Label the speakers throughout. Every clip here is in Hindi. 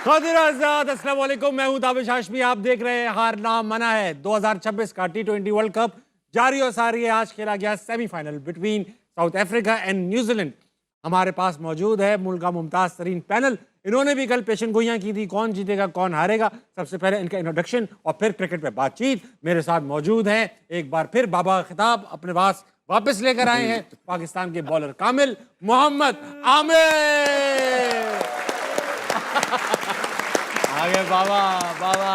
Speaker 1: खातिर आजाद, अस्सलाम वालेकुम। मैं हूं ताबिश हाशमी। आप देख रहे हैं हार ना मना है। 2026 का T20 वर्ल्ड कप जारी और सारी है। आज खेला गया semifinal between south Africa and New Zealand. हमारे पास मौजूद है मुल्क का मुमताज तरीन पैनल। इन्होंने भी कल पेशन गोइयां की थी, कौन जीतेगा कौन हारेगा। सबसे पहले इनका इंट्रोडक्शन और फिर क्रिकेट पे बातचीत। मेरे साथ मौजूद हैं एक बार फिर बाबा खिताब अपने पास वापस लेकर आए हैं पाकिस्तान के बॉलर कामिल मोहम्मद आमिर।
Speaker 2: आगे बाबा बाबा।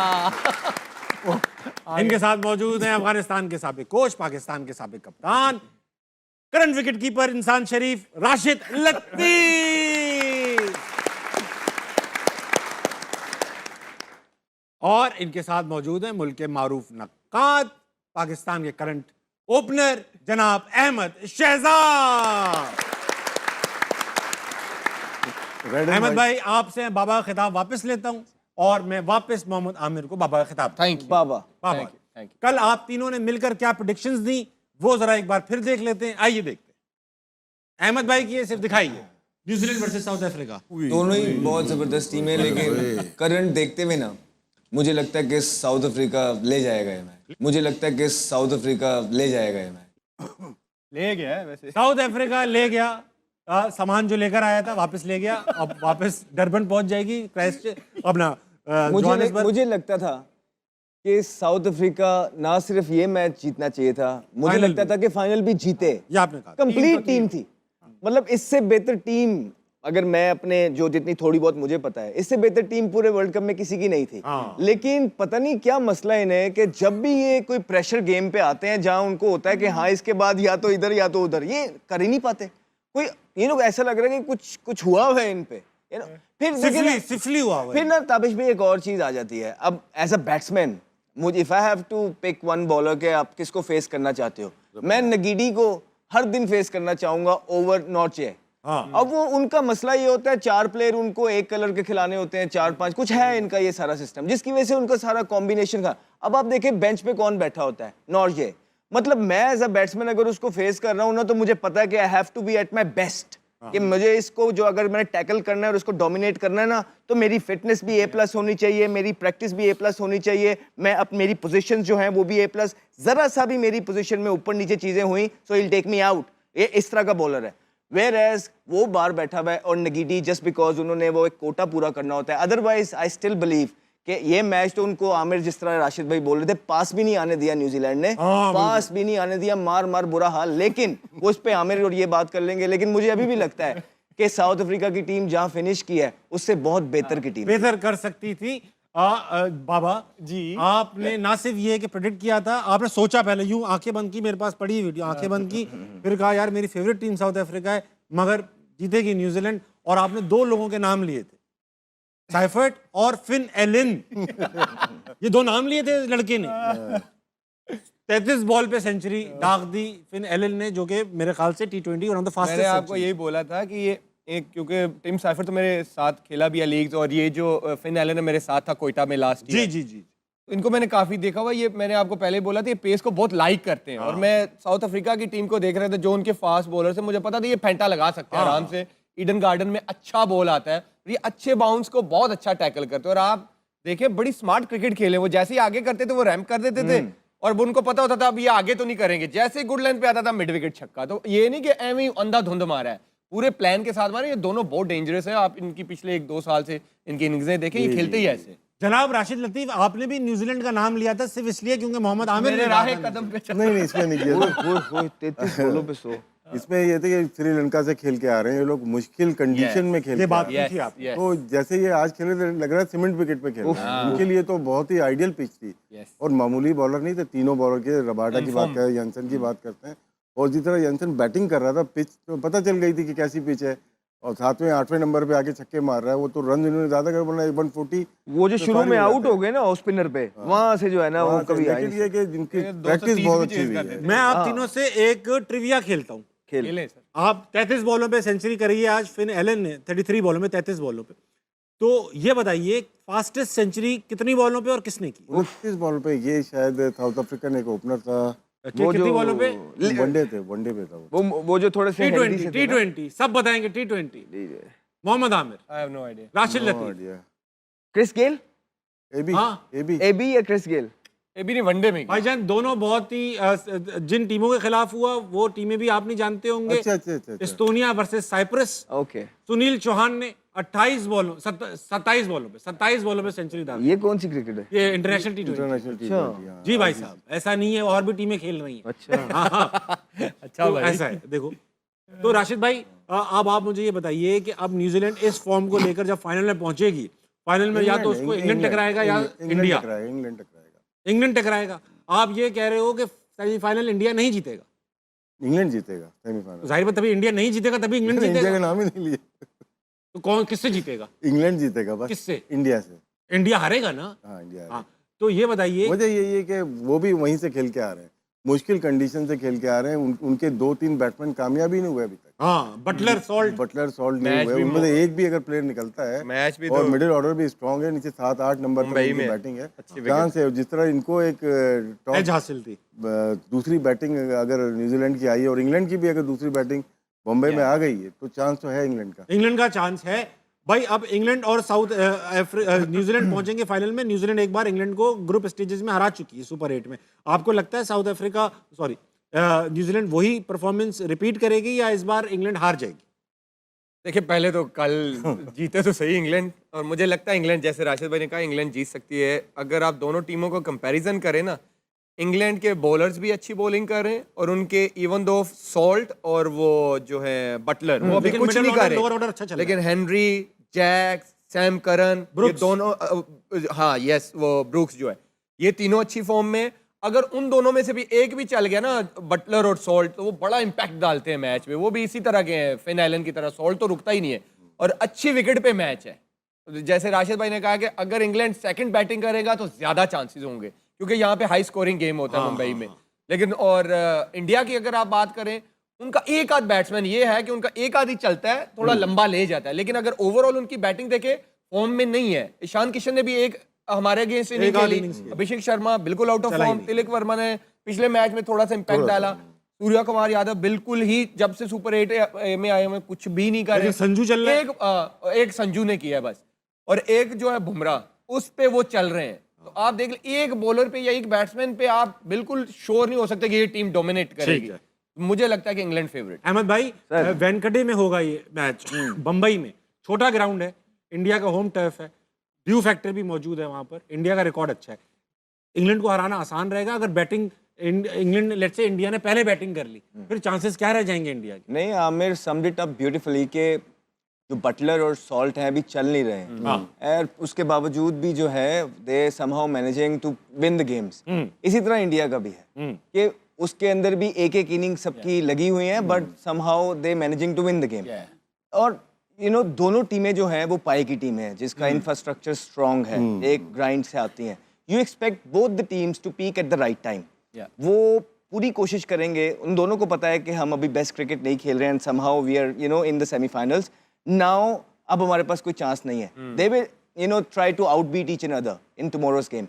Speaker 1: इनके साथ मौजूद हैं अफगानिस्तान के साबिक कोच, पाकिस्तान के साबिक कप्तान, करंट विकेट कीपर इंसान शरीफ राशिद लतीफ। और इनके साथ मौजूद हैं मुल्क के मारूफ नक्काद, पाकिस्तान के करंट ओपनर जनाब अहमद शहजाद। अहमद भाई, आपसे बाबा का खिताब वापस लेता हूं और मैं वापस मोहम्मद आमिर को बाबा का खिताब।
Speaker 2: Thank you
Speaker 3: Baba.
Speaker 1: Baba,
Speaker 2: thank you.
Speaker 1: कल आप तीनों ने मिलकर क्या प्रेडिक्शंस दी वो जरा एक बार फिर देख लेते हैं। आइए देखते हैं। अहमद भाई की ये सिर्फ दिखाइए। न्यूजीलैंड वर्सेस साउथ अफ्रीका,
Speaker 3: दोनों ही बहुत जबरदस्त टीम है, लेकिन करंट देखते हुए ना मुझे लगता है कि साउथ अफ्रीका ले जाएगा ये मैच। मुझे लगता है कि साउथ अफ्रीका ले जाएगा ये मैच।
Speaker 2: ले गया है वैसे।
Speaker 1: साउथ अफ्रीका ले गया। सामान जो लेकर आया था वापस ले गया। अब वापस डरबन पहुंच जाएगी, क्राइस्ट अपना जोहानिसबर्ग।
Speaker 3: मुझे लगता था कि साउथ अफ्रीका ना सिर्फ ये मैच जीतना चाहिए था, मुझे
Speaker 1: फाइनल
Speaker 3: लगता
Speaker 1: भी।
Speaker 3: था कि फाइनल भी जीते।
Speaker 1: ये आपने कहा
Speaker 3: कंप्लीट टीम थी, मतलब इससे बेहतर टीम, अगर मैं अपने जो जितनी थोड़ी बहुत मुझे पता है, इससे बेहतर टीम पूरे वर्ल्ड कप में किसी की नहीं थी।
Speaker 1: हाँ।
Speaker 3: लेकिन पता नहीं क्या मसला इन्हें कि जब भी ये कोई प्रेशर गेम पे आते हैं जहां उनको होता है कि हाँ इसके बाद या तो इधर या तो उधर, ये कर ही नहीं पाते। कोई ये लोग ऐसा लग रहा है कि कुछ हुआ है इन पे, फिर देखिए ना,
Speaker 1: सिफली हुआ हुआ है।
Speaker 3: फिर ना ताबिश भाई एक और चीज आ जाती है। अब एज अ बैट्समैन मुझे if I have to pick one bowler के आप किसको फेस करना चाहते हो, मैं नगीडी को हर दिन फेस करना चाहूंगा ओवर नॉर्चे।
Speaker 1: हाँ।
Speaker 3: अब वो उनका मसला ये होता है, 4 प्लेयर उनको एक कलर के खिलाने होते हैं, 4-5 कुछ है इनका ये सारा सिस्टम, जिसकी वजह से उनका सारा कॉम्बिनेशन का। अब आप देखें बेंच पे कौन बैठा होता है, नॉर्जे। मतलब मैं एज अ बैट्समैन अगर उसको फेस कर रहा हूँ ना, तो मुझे पता है कि I have to be at my best, कि मुझे इसको जो अगर मैंने टैकल करना है और उसको डोमिनेट करना है ना, तो मेरी फिटनेस भी A+ होनी चाहिए, मेरी प्रैक्टिस भी A+ होनी चाहिए, मैं अब मेरी पोजीशन जो है वो भी A+। जरा सा भी मेरी पोजीशन में ऊपर नीचे चीजें हुई so will take me out. ये इस तरह का बॉलर है। वेयर एज वो बाहर बैठा हुआ है और नगीडी जस्ट बिकॉज उन्होंने वो एक कोटा पूरा करना होता है। अदरवाइज आई स्टिल बिलीव कि ये मैच तो उनको आमिर, जिस तरह राशिद भाई बोल रहे थे, पास भी नहीं आने दिया न्यूजीलैंड ने, पास भी नहीं आने दिया, मार मार बुरा हाल। लेकिन वो उस पे आमिर और ये बात कर लेंगे, लेकिन मुझे अभी भी लगता है कि साउथ अफ्रीका की टीम जहां फिनिश की है उससे बहुत बेहतर की टीम
Speaker 1: बेहतर कर सकती थी। बाबा
Speaker 2: जी।
Speaker 1: आपने ना सिर्फ ये कि प्रेडिक्ट किया था, आपने सोचा पहले, यूं आंखें बंद की, मेरे पास पड़ी वीडियो, आंखें बंद की, फिर कहा यार मेरी फेवरेट टीम साउथ अफ्रीका है मगर जीतेगी न्यूजीलैंड। और आपने 2 लोगों के नाम लिए थे, साइफर्ट और फिन एलन। ये 2 नाम लिए थे लड़के ने। 33 बॉल पे सेंचुरी दाग दी फिन एलन ने, जो कि मेरे ख्याल से T20 one of the fastest.
Speaker 2: मैंने आपको यही बोला था कि ये एक, क्योंकि टिम साइफर तो मेरे साथ खेला भी है लीग्स, और ये जो फिन एलन है मेरे साथ था कोयटा में लास्ट
Speaker 1: जी
Speaker 2: ईयर।
Speaker 1: जी जी।
Speaker 2: इनको मैंने काफी देखा हुआ। ये मैंने आपको पहले बोला था, ये पेस को बहुत लाइक करते हैं। और मैं साउथ अफ्रीका की टीम को देख रहे थे, जो उनके फास्ट बॉलर थे, मुझे पता था ये फेंटा लगा सकते हैं आराम से। ईडन गार्डन में अच्छा बॉल आता है, ये अच्छे बाउंस को बहुत अच्छा टैकल करते हैं। और आप देखें बड़ी स्मार्ट क्रिकेट खेले, वो जैसे ही आगे करते थे वो रैम्प कर देते थे, और वो उनको पता होता था अब ये आगे तो नहीं करेंगे। जैसे ही गुड लाइन पे आता था मिड विकेट छक्का। तो ये नहीं कि एम ही अंधाधुंध मारा है, पूरे प्लान के साथ मारे। ये दोनों बहुत डेंजरस है। आप इनकी पिछले 1-2 साल से इनकी इनिंग्सें देखें, ये खेलते ही ऐसे।
Speaker 1: जनाब राशिद लतीफ, आपने भी न्यूजीलैंड का नाम लिया था सिर्फ इसलिए क्योंकि मोहम्मद आमिर
Speaker 2: मेरे
Speaker 1: ने
Speaker 2: राह
Speaker 1: कहा था।
Speaker 2: कदम पे चल।
Speaker 4: नहीं इसमें नहीं किया था।
Speaker 3: 33 बॉलों पे 100।
Speaker 4: इसमें ये थे कि श्रीलंका से खेल के आ रहे हैं ये लोग, मुश्किल कंडीशन में खेल
Speaker 1: ये
Speaker 4: के
Speaker 1: बात
Speaker 4: आ
Speaker 1: की
Speaker 4: रहे
Speaker 1: थी आप।
Speaker 2: Yes.
Speaker 4: तो जैसे ये आज खेले थे लग रहा है सीमेंट विकेट पे खेल रहे हैं। उनके लिए तो बहुत ही आइडियल पिच थी।
Speaker 2: Yes.
Speaker 4: और मामूली बॉलर नहीं थे, तीनों बॉलर के, रबाडा की बात करें, यंसन की बात करते हैं, और जिस तरह यंसन बैटिंग कर रहा था, पिच तो पता चल गई थी कि कैसी पिच है, और 7वें 8वें नंबर पे आके छक्के मार रहा है। वो तो रन इन्होंने ज्यादा कर बोला 140।
Speaker 3: वो जो शुरू में आउट हो गए ना ऑफ स्पिनर पे, वहां से जो है ना वो कभी आए
Speaker 4: लेकिन ये कि जिनकी
Speaker 2: 230
Speaker 4: प्रैक्टिस
Speaker 2: भी
Speaker 4: बहुत अच्छी
Speaker 2: चेज
Speaker 4: हुई
Speaker 2: करते
Speaker 4: है।
Speaker 1: मैं आप तीनों से एक ट्रिविया खेलता हूँ।
Speaker 3: खेल।
Speaker 2: खेले सर।
Speaker 1: आप 33 बॉलों पे सेंचुरी करी है आज फिन एलन ने, 33 बॉलों में 33 बॉलों पे। तो ये बताइए फास्टेस्ट सेंचुरी कितनी बॉलों पे और किसने की?
Speaker 4: 29 बॉल पे। ये शायद साउथ अफ्रीकन एक ओपनर था,
Speaker 1: कितनी बॉलों पे?
Speaker 4: वनडे पे था वो।
Speaker 3: वो जो थोड़े से हेल्दी से थे ना।
Speaker 1: T20 सब बताएंगे। T20 Mohammad Amir,
Speaker 2: I have no idea.
Speaker 1: Rashid
Speaker 4: No
Speaker 1: Latif,
Speaker 4: idea.
Speaker 3: Chris Gayle,
Speaker 4: AB
Speaker 1: हाँ।
Speaker 4: एबी
Speaker 3: एबी या क्रिस गेल?
Speaker 2: ये भी नहीं, वनडे में
Speaker 1: भाईजान दोनों बहुत ही जिन टीमों के खिलाफ हुआ वो टीमें भी आप नहीं जानते होंगे।
Speaker 4: अच्छा।
Speaker 1: Estonia versus Cyprus.
Speaker 3: Okay,
Speaker 1: Sunil Chauhan ने 27 बॉलों में सेंचुरी दागी।
Speaker 3: ये कौन सी क्रिकेट है?
Speaker 1: ये इंटरनेशनल टी20।
Speaker 4: इंटरनेशनल टी20।
Speaker 1: जी भाई साहब, ऐसा नहीं है, और भी टीमें खेल रही हैं।
Speaker 3: अच्छा,
Speaker 1: हाँ।
Speaker 2: अच्छा
Speaker 1: तो
Speaker 2: भाई।
Speaker 1: ऐसा है, देखो। तो राशिद भाई, अब आप मुझे ये बताइए कि अब न्यूजीलैंड इस फॉर्म को लेकर जब फाइनल में पहुंचेगी, फाइनल में या तो उसको इंग्लैंड टकराएगा या इंडिया। इंग्लैंड टकराएगा। आप ये कह रहे हो कि सेमीफाइनल इंडिया नहीं जीतेगा?
Speaker 4: इंग्लैंड जीतेगा सेमीफाइनल।
Speaker 1: जाहिर बात, तभी इंडिया नहीं जीतेगा, तभी इंग्लैंड
Speaker 4: इंडिया
Speaker 1: जीतेगा।
Speaker 4: का नाम ही नहीं लिए।
Speaker 1: तो कौन किससे जीतेगा?
Speaker 4: इंग्लैंड जीतेगा बस।
Speaker 1: किससे?
Speaker 4: इंडिया से।
Speaker 1: इंडिया हारेगा ना।
Speaker 4: हाँ, इंडिया।
Speaker 1: हाँ, तो ये बताइए।
Speaker 4: वजह यही है कि वो भी वहीं से खेल के आ रहे हैं, मुश्किल कंडीशन से खेल के आ रहे हैं। उनके 2-3 बैट्समैन कामयाब ही नहीं हुए अभी तक।
Speaker 1: हाँ, बटलर सॉल्ट
Speaker 4: नहीं
Speaker 2: मैच
Speaker 4: हुए
Speaker 2: भी
Speaker 4: उनमें से एक भी अगर प्लेयर निकलता है।
Speaker 2: मैच भी
Speaker 4: और
Speaker 2: तो
Speaker 4: मिडिल ऑर्डर भी स्ट्रांग है, नीचे 7-8 नंबर पर
Speaker 2: मुंबई
Speaker 4: उनकी
Speaker 2: में
Speaker 4: बैटिंग है।
Speaker 2: अच्छी
Speaker 4: चांस है, जिस तरह इनको एक टॉप
Speaker 1: एज हासिल थी।
Speaker 4: दूसरी बैटिंग अगर न्यूजीलैंड की आई है और इंग्लैंड की भी अगर दूसरी बैटिंग बॉम्बे में आ गई है तो चांस तो है इंग्लैंड का।
Speaker 1: इंग्लैंड का चांस है भाई। अब इंग्लैंड और न्यूजीलैंड पहुंचेंगे फाइनल में। न्यूजीलैंड एक बार इंग्लैंड को ग्रुप स्टेजेस में हरा चुकी है सुपर 8 में। आपको लगता है न्यूजीलैंड वही परफॉर्मेंस रिपीट करेगी या इस बार इंग्लैंड हार जाएगी?
Speaker 2: देखिए, पहले तो कल जीते तो सही इंग्लैंड, और मुझे लगता है इंग्लैंड, जैसे राशिद भाई ने कहा, इंग्लैंड जीत सकती है। अगर आप दोनों टीमों को कंपैरिजन करें ना, इंग्लैंड के बॉलर्स भी अच्छी बॉलिंग कर रहे हैं, और उनके इवन दो सॉल्ट और वो जो है बटलर, वो अभी
Speaker 1: लेकिन
Speaker 2: कुछ
Speaker 1: middle
Speaker 2: नहीं कर
Speaker 1: order, lower order
Speaker 2: रहे,
Speaker 1: अच्छा चल
Speaker 2: लेकिन हेनरी, जैक, सैम करन, ये
Speaker 1: ब्रुक्स।
Speaker 2: दोनों हाँ यस, वो ब्रुक्स जो है, ये तीनों अच्छी फॉर्म में। अगर उन दोनों में से भी एक भी चल गया ना, बटलर और सॉल्ट, तो वो बड़ा इंपैक्ट डालते हैं मैच में। वो भी इसी तरह के हैं, फिन एलन की तरह। सॉल्ट तो रुकता ही नहीं है, और अच्छी विकेट पे मैच है। जैसे राशिद भाई ने कहा कि अगर इंग्लैंड सेकंड बैटिंग करेगा तो ज्यादा चांसेस होंगे, क्योंकि यहाँ पे हाई स्कोरिंग गेम होता है मुंबई में। लेकिन और इंडिया की अगर आप बात करें, उनका एक आध बैट्समैन ये है कि उनका एक आध ही चलता है, थोड़ा लंबा ले जाता है। लेकिन अगर ओवरऑल उनकी बैटिंग देखे, फॉर्म में नहीं है। ईशान किशन ने भी एक हमारे अगेंस्ट इनिंग
Speaker 1: एक आध
Speaker 2: खेली,
Speaker 1: innings खेली।
Speaker 2: अभिषेक शर्मा बिल्कुल आउट ऑफ
Speaker 1: चला ही
Speaker 2: फॉर्म,
Speaker 1: नहीं।
Speaker 2: तिलक वर्मा ने पिछले मैच में थोड़ा सा इंपैक्ट डाला, सूर्या कुमार यादव बिल्कुल ही जब से सुपर 8 में आए हुए कुछ भी नहीं कर रहे।
Speaker 1: लेकिन संजू चल रहा है।
Speaker 2: एक संजू ने किया बस, और एक जो है बुमराह, उस पे वो चल रहे हैं। तो आप देख ले, एक बॉलर पे या एक बैट्समैन पे आप बिल्कुल श्योर नहीं हो सकते कि ये टीम डोमिनेट करेगी। मुझे लगता है कि इंग्लैंड फेवरेट।
Speaker 1: अहमद भाई, वेंकटे में होगा ये मैच, बंबई में। छोटा ग्राउंड है, इंडिया का होम टर्फ है, ड्यू फैक्टर भी मौजूद है वहां पर। इंडिया का रिकॉर्ड अच्छा है, इंग्लैंड को हराना आसान रहेगा। अगर batting England, let's say India ने पहले बैटिंग कर ली, फिर चांसेस क्या रह जाएंगे इंडिया के?
Speaker 3: नहीं, Aamir summed it up beautifully के जो बटलर और सॉल्ट हैं अभी चल नहीं रहे हैं, और उसके बावजूद भी जो है they somehow managing to win the games. इसी तरह इंडिया का भी है कि उसके अंदर भी एक एक इनिंग सबकी लगी हुई है, but somehow they managing to win the game. और दोनों टीमें जो हैं वो पाई की टीम है, जिसका इंफ्रास्ट्रक्चर स्ट्रांग है, एक ग्राइंड से आती हैं। You expect both the teams to peak at the right time. वो पूरी कोशिश करेंगे, उन दोनों को पता है कि हम अभी बेस्ट क्रिकेट नहीं खेल रहे हैं, somehow we are in the semifinals now. अब हमारे पास कोई चांस नहीं है। They will try to outbeat each and other in tomorrow's game.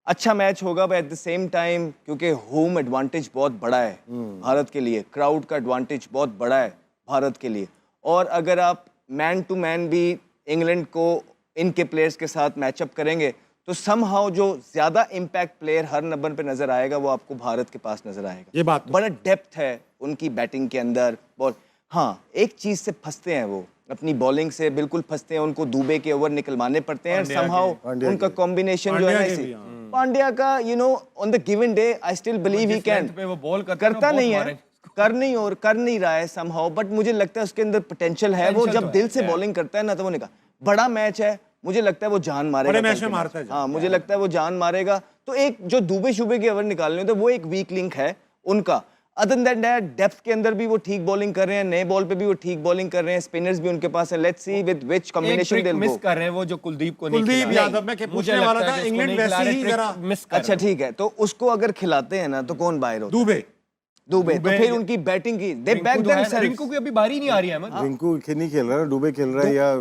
Speaker 3: अच्छा मैच होगा, but at the same time क्योंकि होम एडवांटेज बहुत बड़ा है भारत के लिए, क्राउड का एडवांटेज बहुत बड़ा है भारत के लिए। और अगर आप मैन टू मैन भी इंग्लैंड को इनके प्लेयर्स के साथ मैचअप करेंगे, तो समहाउ जो ज्यादा इम्पैक्ट प्लेयर हर नंबर पे नजर आएगा वो आपको भारत के पास नजर आएगा।
Speaker 1: ये बात तो
Speaker 3: बड़ा डेप्थ है उनकी बैटिंग के अंदर। बॉल, हाँ, एक चीज से फंसते हैं वो, अपनी बॉलिंग से बिल्कुल फंसते हैं। उनको दुबे के ओवर निकलवाने पड़ते हैं, समहाउ उनका कॉम्बिनेशन जो है ना, इसी पांड्या का on the given day I still believe he can,
Speaker 2: वो बॉल
Speaker 3: करता नहीं है, कर नहीं रहा है समहाउ, बट मुझे लगता है उसके अंदर पोटेंशियल है। वो जब दिल से बॉलिंग करता है ना, तो वो निकाल, बड़ा मैच है, मुझे लगता है वो जान मारेगा।
Speaker 1: बड़े मैच में मारता है।
Speaker 3: हाँ, मुझे लगता है वो जान मारेगा। तो एक जो दुबे शुबे के ओवर निकालने होते, वो एक वीक लिंक है उनका। अदर देन दैट, डेप्थ के अंदर भी वो ठीक बॉलिंग कर रहे हैं, नए बॉल पे भी वो ठीक बॉलिंग कर रहे हैं, स्पिनर्स भी उनके पास है। Let's see with which combination they will
Speaker 2: miss
Speaker 3: go.
Speaker 2: कर रहे हैं वो, जो कुलदीप को नहीं
Speaker 1: कुलदीप
Speaker 2: खिलाया।
Speaker 1: यादव, मैं
Speaker 2: मुझे
Speaker 1: पूछने
Speaker 2: लगता
Speaker 1: वाला
Speaker 2: है
Speaker 1: था,
Speaker 2: कि उसको
Speaker 1: इंग्लैंड
Speaker 2: नहीं खिला
Speaker 1: वैसे
Speaker 2: रहे,
Speaker 1: ही
Speaker 2: ट्रिक
Speaker 1: जरा
Speaker 2: मिस कर
Speaker 3: अच्छा
Speaker 2: रहे हैं।
Speaker 3: ठीक है, तो उसको अगर खिलाते हैं ना, तो कौन बाहर होता है? दुबे। तो फिर उनकी बैटिंग की दे बैक
Speaker 2: रिंकू तो है,
Speaker 3: देमसेल्व्स।
Speaker 2: रिंकू की अभी बारी नहीं आ रही है अहमद।
Speaker 4: रिंकू नहीं खेल रहा है, डुबे खेल रहा है, या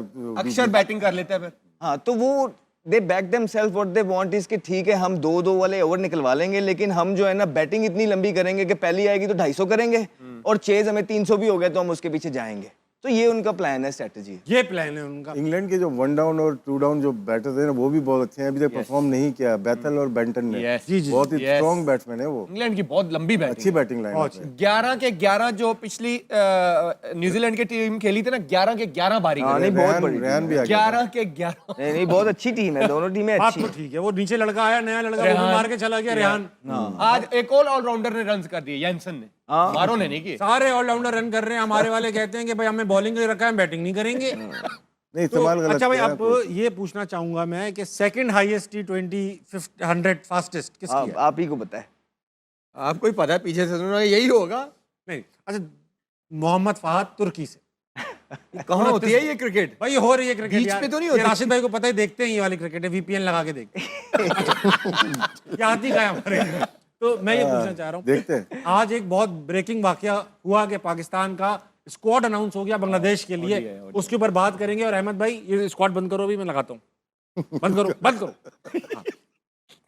Speaker 2: अक्षर बैटिंग कर लेता है फिर।
Speaker 3: हाँ, तो वो they back themselves, what they want is कि ठीक है, हम 2-2 वाले ओवर निकलवा लेंगे, लेकिन हम जो है ना बैटिंग इतनी लंबी करेंगे कि पहली आएगी तो 250 करेंगे, और चेज हमें 300 भी हो गया तो हम उसके पीछे जाएंगे। तो ये उनका प्लान है, स्ट्रेटेजी है।
Speaker 1: ये प्लान है उनका।
Speaker 4: इंग्लैंड के जो 1 डाउन और 2 डाउन जो बैटर्स हैं ना वो भी बहुत अच्छे हैं, अभी तक परफॉर्म नहीं किया बेथल और बेंटन ने।
Speaker 2: Yes.
Speaker 1: जी, जी,
Speaker 4: बहुत ही
Speaker 2: yes.
Speaker 4: स्ट्रॉन्ग बैट्समैन है वो,
Speaker 2: इंग्लैंड की बहुत लंबी बैटिंग,
Speaker 4: अच्छी बैटिंग लाइन है।
Speaker 2: 11 के 11 जो पिछली न्यूजीलैंड की टीम खेली थी ना, 11 के 11 बारी
Speaker 3: हाँ, नहीं, बहुत बड़ी
Speaker 4: रेहान भी आ गया
Speaker 2: 11 के 11।
Speaker 3: नहीं नहीं, बहुत अच्छी टीम है, दोनों टीमें
Speaker 1: बात
Speaker 3: अच्छी
Speaker 1: तो
Speaker 3: हैं।
Speaker 1: ठीक है, वो नीचे लड़का आया, नया लड़का, वो भी
Speaker 2: रेहान।
Speaker 1: मार के चला गया रेहान।
Speaker 2: आज एक और ऑलराउंडर ने रन्स कर दिए, यंसन ने, मारो ने नहीं किए।
Speaker 1: सारे ऑलराउंडर रन कर रहे हैं, हमारे वाले कहते हैं कि भाई हमें बॉलिंग के लिए रखा है, बैटिंग नहीं करेंगे।
Speaker 4: नहीं,
Speaker 1: तो
Speaker 4: इस्तेमाल गलत
Speaker 1: अच्छा भाई,
Speaker 4: किया ना
Speaker 1: अब
Speaker 4: कोई।
Speaker 1: ये पूछना चाहूंगा मैं कि सेकंड हाईएस्ट T20 100 फास्टेस्ट किसकी है?
Speaker 3: आप ही को पता है।
Speaker 2: आपको ही पता है, पीछे से सुनो यही होगा।
Speaker 1: नहीं, अच्छा, मोहम्मद फहद तुर्की से।
Speaker 2: कहाँ होती है ये क्रिकेट?
Speaker 1: भाई हो रही है क्रिकेट
Speaker 2: बीच
Speaker 1: यार।
Speaker 2: पे तो नहीं
Speaker 1: ये
Speaker 2: होती?
Speaker 1: राशिद भाई को पता ही, देखते हैं ये वाली क्रिकेट है, VPN लगा के देखते हैं। ये आती का है हमारे। तो मैं ये पूछना चाह रहा हूँ,
Speaker 4: देखते हैं।
Speaker 1: आज एक बहुत ब्रेकिंग वाकया हुआ कि पाकिस्तान का स्क्वाड अनाउंस हो गया बांग्लादेश के लिए, उसके ऊपर बात करेंगे। और अहमद भाई, ये स्क्वाड बंद करो, भी मैं लगाता हूँ, बंद करो, बंद करो। हाँ।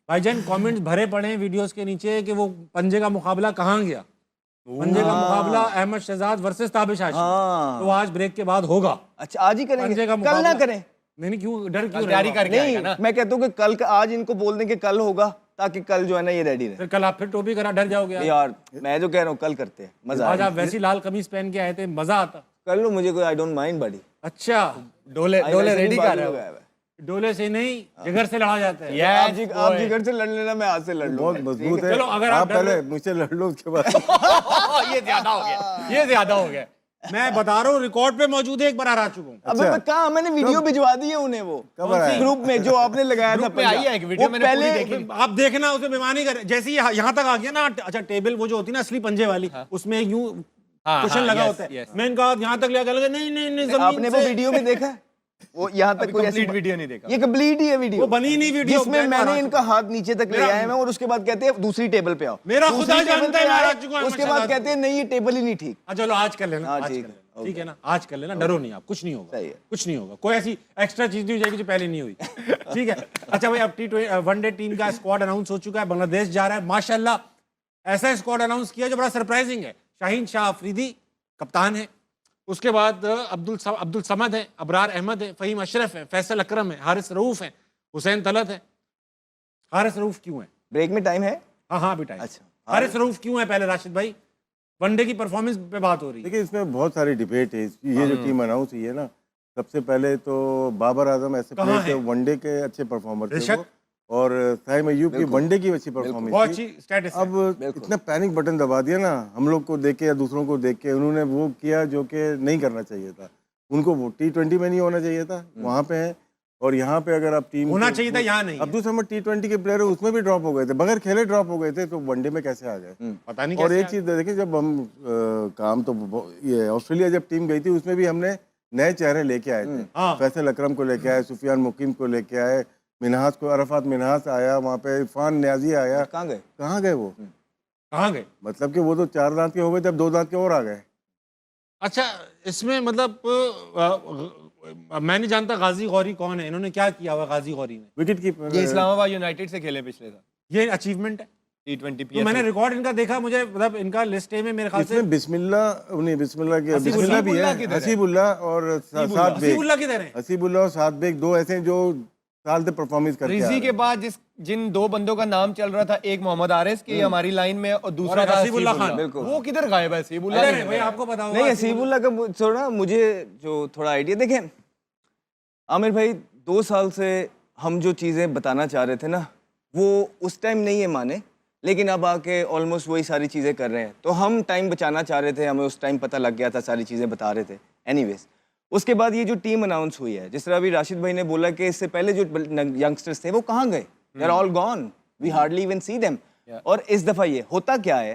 Speaker 1: भाईजान, कमेंट्स भरे पड़े हैं वीडियोस के नीचे कि वो पंजे का मुकाबला कहाँ गया। पंजे का मुकाबला अहमद शहजाद वर्सेस ताबिश आशिक,
Speaker 3: हाँ।
Speaker 1: तो आज ब्रेक के बाद होगा।
Speaker 3: अच्छा, आज ही करेंगे,
Speaker 1: पंजे का
Speaker 3: कल ना
Speaker 1: मुकाबला
Speaker 3: करें?
Speaker 1: नहीं, क्यों डर, क्यों
Speaker 2: तैयारी
Speaker 1: रहेगा?
Speaker 2: करके आएगा
Speaker 3: नहीं,
Speaker 2: ना।
Speaker 3: मैं कहता हूँ कि कल का, आज इनको बोल दें कि कल होगा, ताकि कल जो है ना ये रेडी रहे।
Speaker 1: फिर कल आप फिर टोपी करा डर जाओगे यार।
Speaker 3: यार मैं जो कह रहा हूँ, कल करते हैं, मजा
Speaker 1: आज
Speaker 3: आएगा।
Speaker 1: आप वैसी लाल कमीज पहन के आए थे, मजा आता।
Speaker 3: कर लो, मुझे कोई आई डोंट माइंड बड़ी।
Speaker 1: अच्छा,
Speaker 2: डोले रेडी कर रहे हो।
Speaker 1: डोले से नहीं, जिगर से लड़ा जाता है।
Speaker 3: आप जिगर से लड़ लेना, मैं आज से लड़
Speaker 4: बहुत
Speaker 3: लूंगा।
Speaker 4: मजबूत है।
Speaker 1: चलो, अगर आप
Speaker 4: आप
Speaker 1: डर
Speaker 4: पहले
Speaker 1: रहे-
Speaker 4: मुझसे लड़ लो, उसके बाद
Speaker 2: ये ज्यादा हो गया, ये ज्यादा हो गया।
Speaker 1: मैं बता रहा हूँ, रिकॉर्ड पे मौजूद है, एक बार हरा चुका हूँ।
Speaker 3: अबे मैं कहा, मैंने वीडियो भिजवा दी है उन्हें, वो
Speaker 4: कब आया?
Speaker 3: ग्रुप में जो आपने लगाया था।
Speaker 2: ग्रुप में आई है एक वीडियो,
Speaker 3: वो
Speaker 2: मैंने पूरी
Speaker 3: पहले
Speaker 2: देखी।
Speaker 1: आप देखना, उसे बेमानी कर, जैसे ही यहाँ तक आ गया ना। अच्छा, टेबल वो जो होती है ना असली पंजे वाली, उसमें यूं कुशन
Speaker 2: हाँ,
Speaker 1: लगा
Speaker 2: yes,
Speaker 1: होता है।
Speaker 2: yes।
Speaker 1: मैंने कहा यहाँ तक ले आकर लगा, नहीं नहीं नहीं, जमीन
Speaker 3: आपने वो
Speaker 1: से।
Speaker 3: वीडियो में देखा है? वो यहाँ तक कोई ऐसी
Speaker 2: कंप्लीट वीडियो नहीं देखा।
Speaker 3: ये कंप्लीट ही है वीडियो,
Speaker 1: वो बनी नहीं वीडियो,
Speaker 3: जिसमें
Speaker 1: मैं
Speaker 3: मैंने
Speaker 1: हरा
Speaker 3: इनका हाथ नीचे तक ले
Speaker 1: मेरा-
Speaker 3: आया मैं, और उसके बाद कहते हैं दूसरी टेबल पे आओ।
Speaker 1: मेरा
Speaker 3: दूसरी
Speaker 1: खुदा
Speaker 3: टेबल
Speaker 1: जानता है
Speaker 3: पे
Speaker 1: मैं
Speaker 3: आए,
Speaker 1: हरा चुका हूं,
Speaker 3: उसके
Speaker 1: मैं
Speaker 3: बाद
Speaker 1: शहजाद।
Speaker 3: कहते हैं नहीं, ये टेबल ही नहीं ठीक।
Speaker 1: चलो आज कर लेना,
Speaker 3: हाँ,
Speaker 1: आज
Speaker 3: ठीक
Speaker 1: कर
Speaker 3: है,
Speaker 1: लेना, ठीक है ना, आज कर लेना, डरो नहीं आप, कुछ नहीं होगा,
Speaker 3: सही है।
Speaker 1: कुछ नहीं होगा, कोई ऐसी एक्स्ट्रा चीज नहीं हो जाएगी जो पहले नहीं हुई। ठीक है। अच्छा भाई, अब T20 वनडे टीम का स्क्वाड अनाउंस हो चुका है, बांग्लादेश जा रहा है। माशाल्लाह ऐसा स्क्वाड अनाउंस किया जो बड़ा सरप्राइजिंग है। शाहीन शाह अफरीदी कप्तान है, उसके बाद अब्दुल समद है, अबरार अहमद है, फहीम अशरफ है, फैसल अकरम है, हारिस रऊफ है, हुसैन तलत है। हारिस रऊफ क्यों है?
Speaker 3: ब्रेक में टाइम है।
Speaker 1: हाँ हाँ बेटा।
Speaker 3: अच्छा,
Speaker 1: हारिस रऊफ क्यों है? पहले राशिद भाई, वनडे की परफॉर्मेंस पे बात हो रही है।
Speaker 4: देखिए, इसमें बहुत सारी डिबेट है। ये जो टीम अनाउंस हुई है ना, सबसे पहले तो बाबर आजम ऐसे
Speaker 1: कहाँ
Speaker 4: प्लेयर थे,
Speaker 1: है?
Speaker 4: वनडे के अच्छे परफॉर्मर थे
Speaker 1: बेशक।
Speaker 4: वो, और साइम अय्यूब की वनडे की अच्छी
Speaker 1: बहुत
Speaker 4: परफॉर्मेंस
Speaker 1: अच्छी
Speaker 4: थी।
Speaker 1: स्टेटस है।
Speaker 4: अब इतना पैनिक बटन दबा दिया ना, हम लोग को देख के या दूसरों को देख के, उन्होंने वो किया जो कि नहीं करना चाहिए था उनको। वो T20 में नहीं होना चाहिए था, वहाँ पे है। और यहाँ पे अगर आप टीम
Speaker 1: होना चाहिए था, यहाँ नहीं है।
Speaker 4: अब्दुल समद T20 के प्लेयर है, उसमें भी ड्रॉप हो गए थे, बगैर खेले ड्रॉप हो गए थे, तो वनडे में कैसे आ गए?
Speaker 1: पता नहीं
Speaker 4: और
Speaker 1: कैसे
Speaker 4: एक चीज देखिए, जब हम काम तो ये ऑस्ट्रेलिया जब टीम गई थी, उसमें भी हमने नए चेहरे लेके आए थे।
Speaker 1: हाँ।
Speaker 4: फैसल अकरम को लेके आए, सुफियान मुकीम को लेके आए, मिनहास को, अरफात मिनहास आया, वहाँ पे इरफान न्याजी आया।
Speaker 3: कहाँ गए?
Speaker 4: कहाँ गए वो?
Speaker 1: कहाँ गए?
Speaker 4: मतलब कि वो तो 4 दांत के हो गए थे, अब 2 दांत के और आ गए।
Speaker 1: अच्छा, इसमें मतलब मैं नहीं जानता गाजी गौरी कौन है, इन्होंने क्या किया हुआ गाजी गौरी ने?
Speaker 4: विकेट कीपर
Speaker 2: ये इस्लामाबाद यूनाइटेड से खेले पिछले साल
Speaker 1: ये अचीवमेंट है।
Speaker 2: T20
Speaker 1: तो मैंने रिकॉर्ड इनका देखा, मुझे मतलब इनका लिस्ट ए में मेरे ख्याल से
Speaker 4: इसमें बिस्मिल्लाह नहीं, बिस्मिल्लाह भी है,
Speaker 2: हसीबुल्लाह किधर है?
Speaker 4: हसीबुल्लाह और सात बेग,
Speaker 1: हसीबुल्लाह किधर है?
Speaker 4: हसीबुल्लाह और सात बेग, 2 ऐसे हैं जो साल से परफॉर्मेंस करके आ
Speaker 2: रिजी
Speaker 4: रहे
Speaker 2: के
Speaker 4: हैं।
Speaker 2: बाद जिन 2 बंदों का नाम चल रहा था, एक मोहम्मद आरिस की हमारी लाइन में, और दूसरा
Speaker 1: और
Speaker 2: था
Speaker 1: हसीबुल्लाह खान।
Speaker 3: बिल्कुल।
Speaker 2: वो किधर गायब है? हसीबुल्लाह
Speaker 1: अरे भाई, आपको पता होगा।
Speaker 3: नहीं, हसीबुल्लाह का थोड़ा मुझे जो थोड़ा आइडिया, देखें आमिर भाई, 2 साल से हम जो चीज़ें बताना चाह रहे थे ना, वो उस टाइम नहीं है माने, लेकिन अब आके ऑलमोस्ट वही सारी चीज़ें कर रहे हैं। तो हम टाइम बचाना चाह रहे थे, हमें उस टाइम पता लग गया था, सारी चीज़ें बता रहे थे। एनीवेज, उसके बाद ये जो टीम अनाउंस हुई है, जिस तरह अभी राशिद भाई ने बोला कि इससे पहले जो यंगस्टर्स थे वो कहाँ गए? They are all gone, we hardly even see them. और इस दफ़ा ये होता क्या है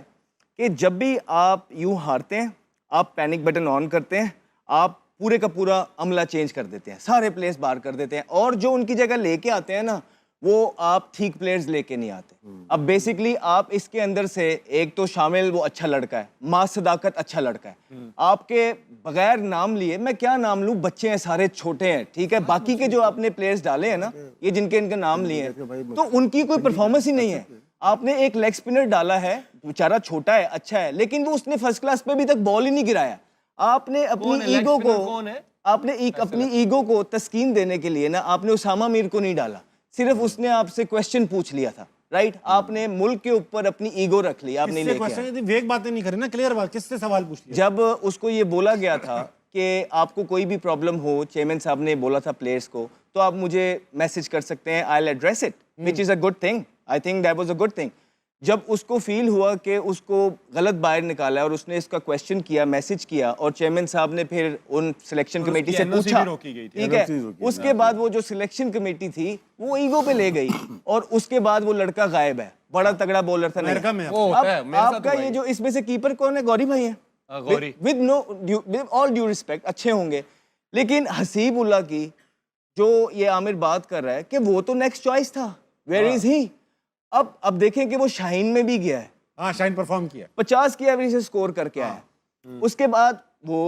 Speaker 3: कि जब भी आप यूं हारते हैं, आप पैनिक बटन ऑन करते हैं, आप पूरे का पूरा अमला चेंज कर देते हैं, सारे प्लेयर्स बाहर कर देते हैं, और जो उनकी जगह लेके आते हैं ना, वो आप ठीक प्लेयर्स लेके नहीं आते। अब बेसिकली आप इसके अंदर से एक तो शामिल वो अच्छा लड़का है, मां सदाकत अच्छा लड़का है, आपके बगैर नाम लिए, मैं क्या नाम लूं, बच्चे हैं सारे, छोटे हैं, ठीक है, बाकी के जो आपने प्लेयर्स डाले हैं ना, ये जिनके इनका नाम लिए हैं, तो उनकी कोई परफॉर्मेंस ही नहीं है। आपने एक लेग स्पिनर डाला है, बेचारा छोटा है, अच्छा है, लेकिन वो उसने फर्स्ट क्लास पे अभी तक बॉल ही नहीं गिराया। आपने अपनी ईगो को अपनी ईगो को तस्कीन देने के लिए ना आपने उसामा मीर को नहीं डाला, सिर्फ उसने आपसे क्वेश्चन पूछ लिया था, राइट? आपने मुल्क के ऊपर अपनी ईगो रख ली, आपने
Speaker 1: किससे क्वेश्चन, वेग बातें नहीं करें ना, क्लियर बात, किससे सवाल पूछ लिया?
Speaker 3: जब उसको ये बोला गया था कि आपको कोई भी प्रॉब्लम हो, चेयरमैन साहब ने बोला था प्लेयर्स को, तो आप मुझे मैसेज कर सकते हैं, I will address it, which is a good thing, I think that was a good thing. जब उसको फील हुआ कि उसको गलत बाहर निकाला और उसने इसका क्वेश्चन किया, मैसेज किया, और चेयरमैन साहब ने फिर उन सिलेक्शन कमेटी से पूछा, ठीक है, उसके बाद वो जो सिलेक्शन कमेटी थी वो ईगो पे ले गई और उसके बाद वो लड़का गायब है। बड़ा तगड़ा बॉलर था।
Speaker 1: अमेरिका में
Speaker 3: अब आपका ये जो इसमें से कीपर कौन है? गौरी भाई है, विद ऑल ड्यू रिस्पेक्ट, अच्छे होंगे, लेकिन हसीब उल्लाह की जो ये आमिर बात कर रहा है कि वो तो नेक्स्ट चॉइस था, वेयर इज ही? अब देखें कि वो शाहीन में भी गया है,
Speaker 1: हाँ शाहीन परफॉर्म किया,
Speaker 3: 50 की एवरेज से स्कोर करके आया है। उसके बाद वो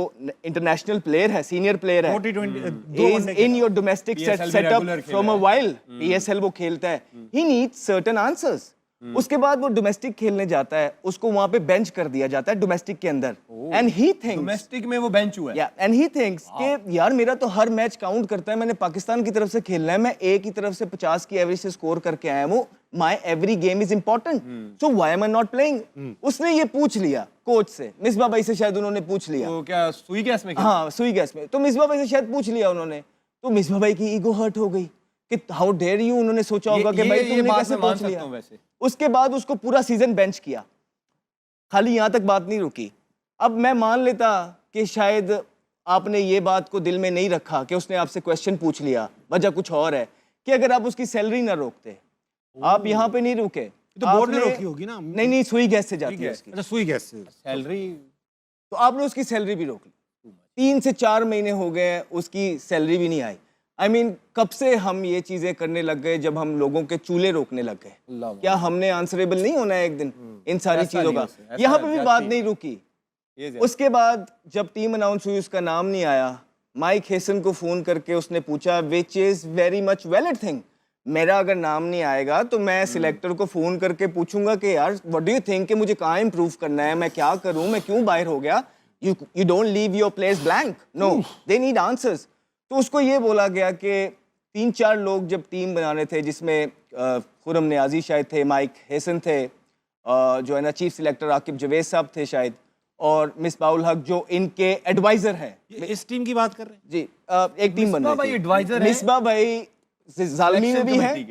Speaker 3: इंटरनेशनल प्लेयर है, सीनियर प्लेयर है, is in your domestic setup from a while, PSL वो खेलता है, ही नीड्स सर्टेन आंसर्स। उसके बाद वो डोमेस्टिक खेलने जाता है, उसको वहां पे बेंच कर दिया जाता है डोमेस्टिक के अंदर, एंड ही थिंक्स,
Speaker 2: डोमेस्टिक में वो बेंच हुआ है,
Speaker 3: एंड ही थिंक्स कि यार मेरा तो हर मैच काउंट करता है, मैंने पाकिस्तान की तरफ से खेलना है, मैं ए की तरफ से 50 की एवरेज से स्कोर करके आया हूं, my every game is important, so why am I not playing? उसने ये पूछ लिया कोच से, मिसबा भाई से शायद उन्होंने पूछ लिया,
Speaker 2: तो क्या सुई गैस में?
Speaker 3: हाँ सुई गैस में, तो मिसबा भाई से शायद पूछ लिया उन्होंने, तो मिसबा भाई की ईगो हर्ट हो गई कि हाउ डेयर यू, उन्होंने सोचा होगा कि भाई तुमने कैसे पूछ लिया।
Speaker 2: वैसे
Speaker 3: उसके बाद उसको पूरा सीजन बेंच किया, खाली यहां तक बात नहीं रुकी। अब मैं मान लेता कि शायद आपने ये बात को दिल में नहीं रखा कि उसने आपसे क्वेश्चन पूछ लिया, वजह कुछ और है, कि अगर आप उसकी सैलरी ना रोकते, आप यहाँ पे नहीं रुके
Speaker 1: तो बोर्ड ने रोकी होगी ना?
Speaker 3: नहीं, सुई गैस से जाती है उसकी,
Speaker 1: अच्छा सुई गैस से
Speaker 2: सैलरी,
Speaker 3: तो आपने उसकी सैलरी भी रोक ली। 3 से 4 महीने हो गए उसकी सैलरी भी नहीं आई। I mean, कब से हम ये चीजें करने लग गए? जब हम लोगों के चूल्हे रोकने लग गए, क्या हमने आंसरेबल नहीं होना है एक दिन इन सारी चीजों का? यहाँ पे भी बात नहीं रुकी। उसके बाद जब टीम अनाउंस हुई, उसका नाम नहीं आया, माइक हेसन को फोन करके उसने पूछा, which is very much valid thing, मेरा अगर नाम नहीं आएगा तो मैं सिलेक्टर को फोन करके पूछूंगा कि यार व्हाट डू यू थिंक, कि मुझे कहाँ इंप्रूव करना है, मैं क्या करूं, मैं क्यों बाहर हो गया? You don't leave your players blank, no, they need answers. तो उसको ये बोला गया कि 3-4 लोग जब टीम बना रहे थे, जिसमें खुरम नियाजी शायद थे, माइक हेसन थे, जो है ना चीफ सिलेक्टर आकिब जवेद साहब थे शायद, और मिसबाउल हक जो इनके एडवाइजर हैं।
Speaker 1: इस टीम की बात कर रहे हैं
Speaker 3: जी, एक टीम बन रही थी,
Speaker 2: एडवाइजर
Speaker 3: मिसबा भाई ज़ालमी में भी है,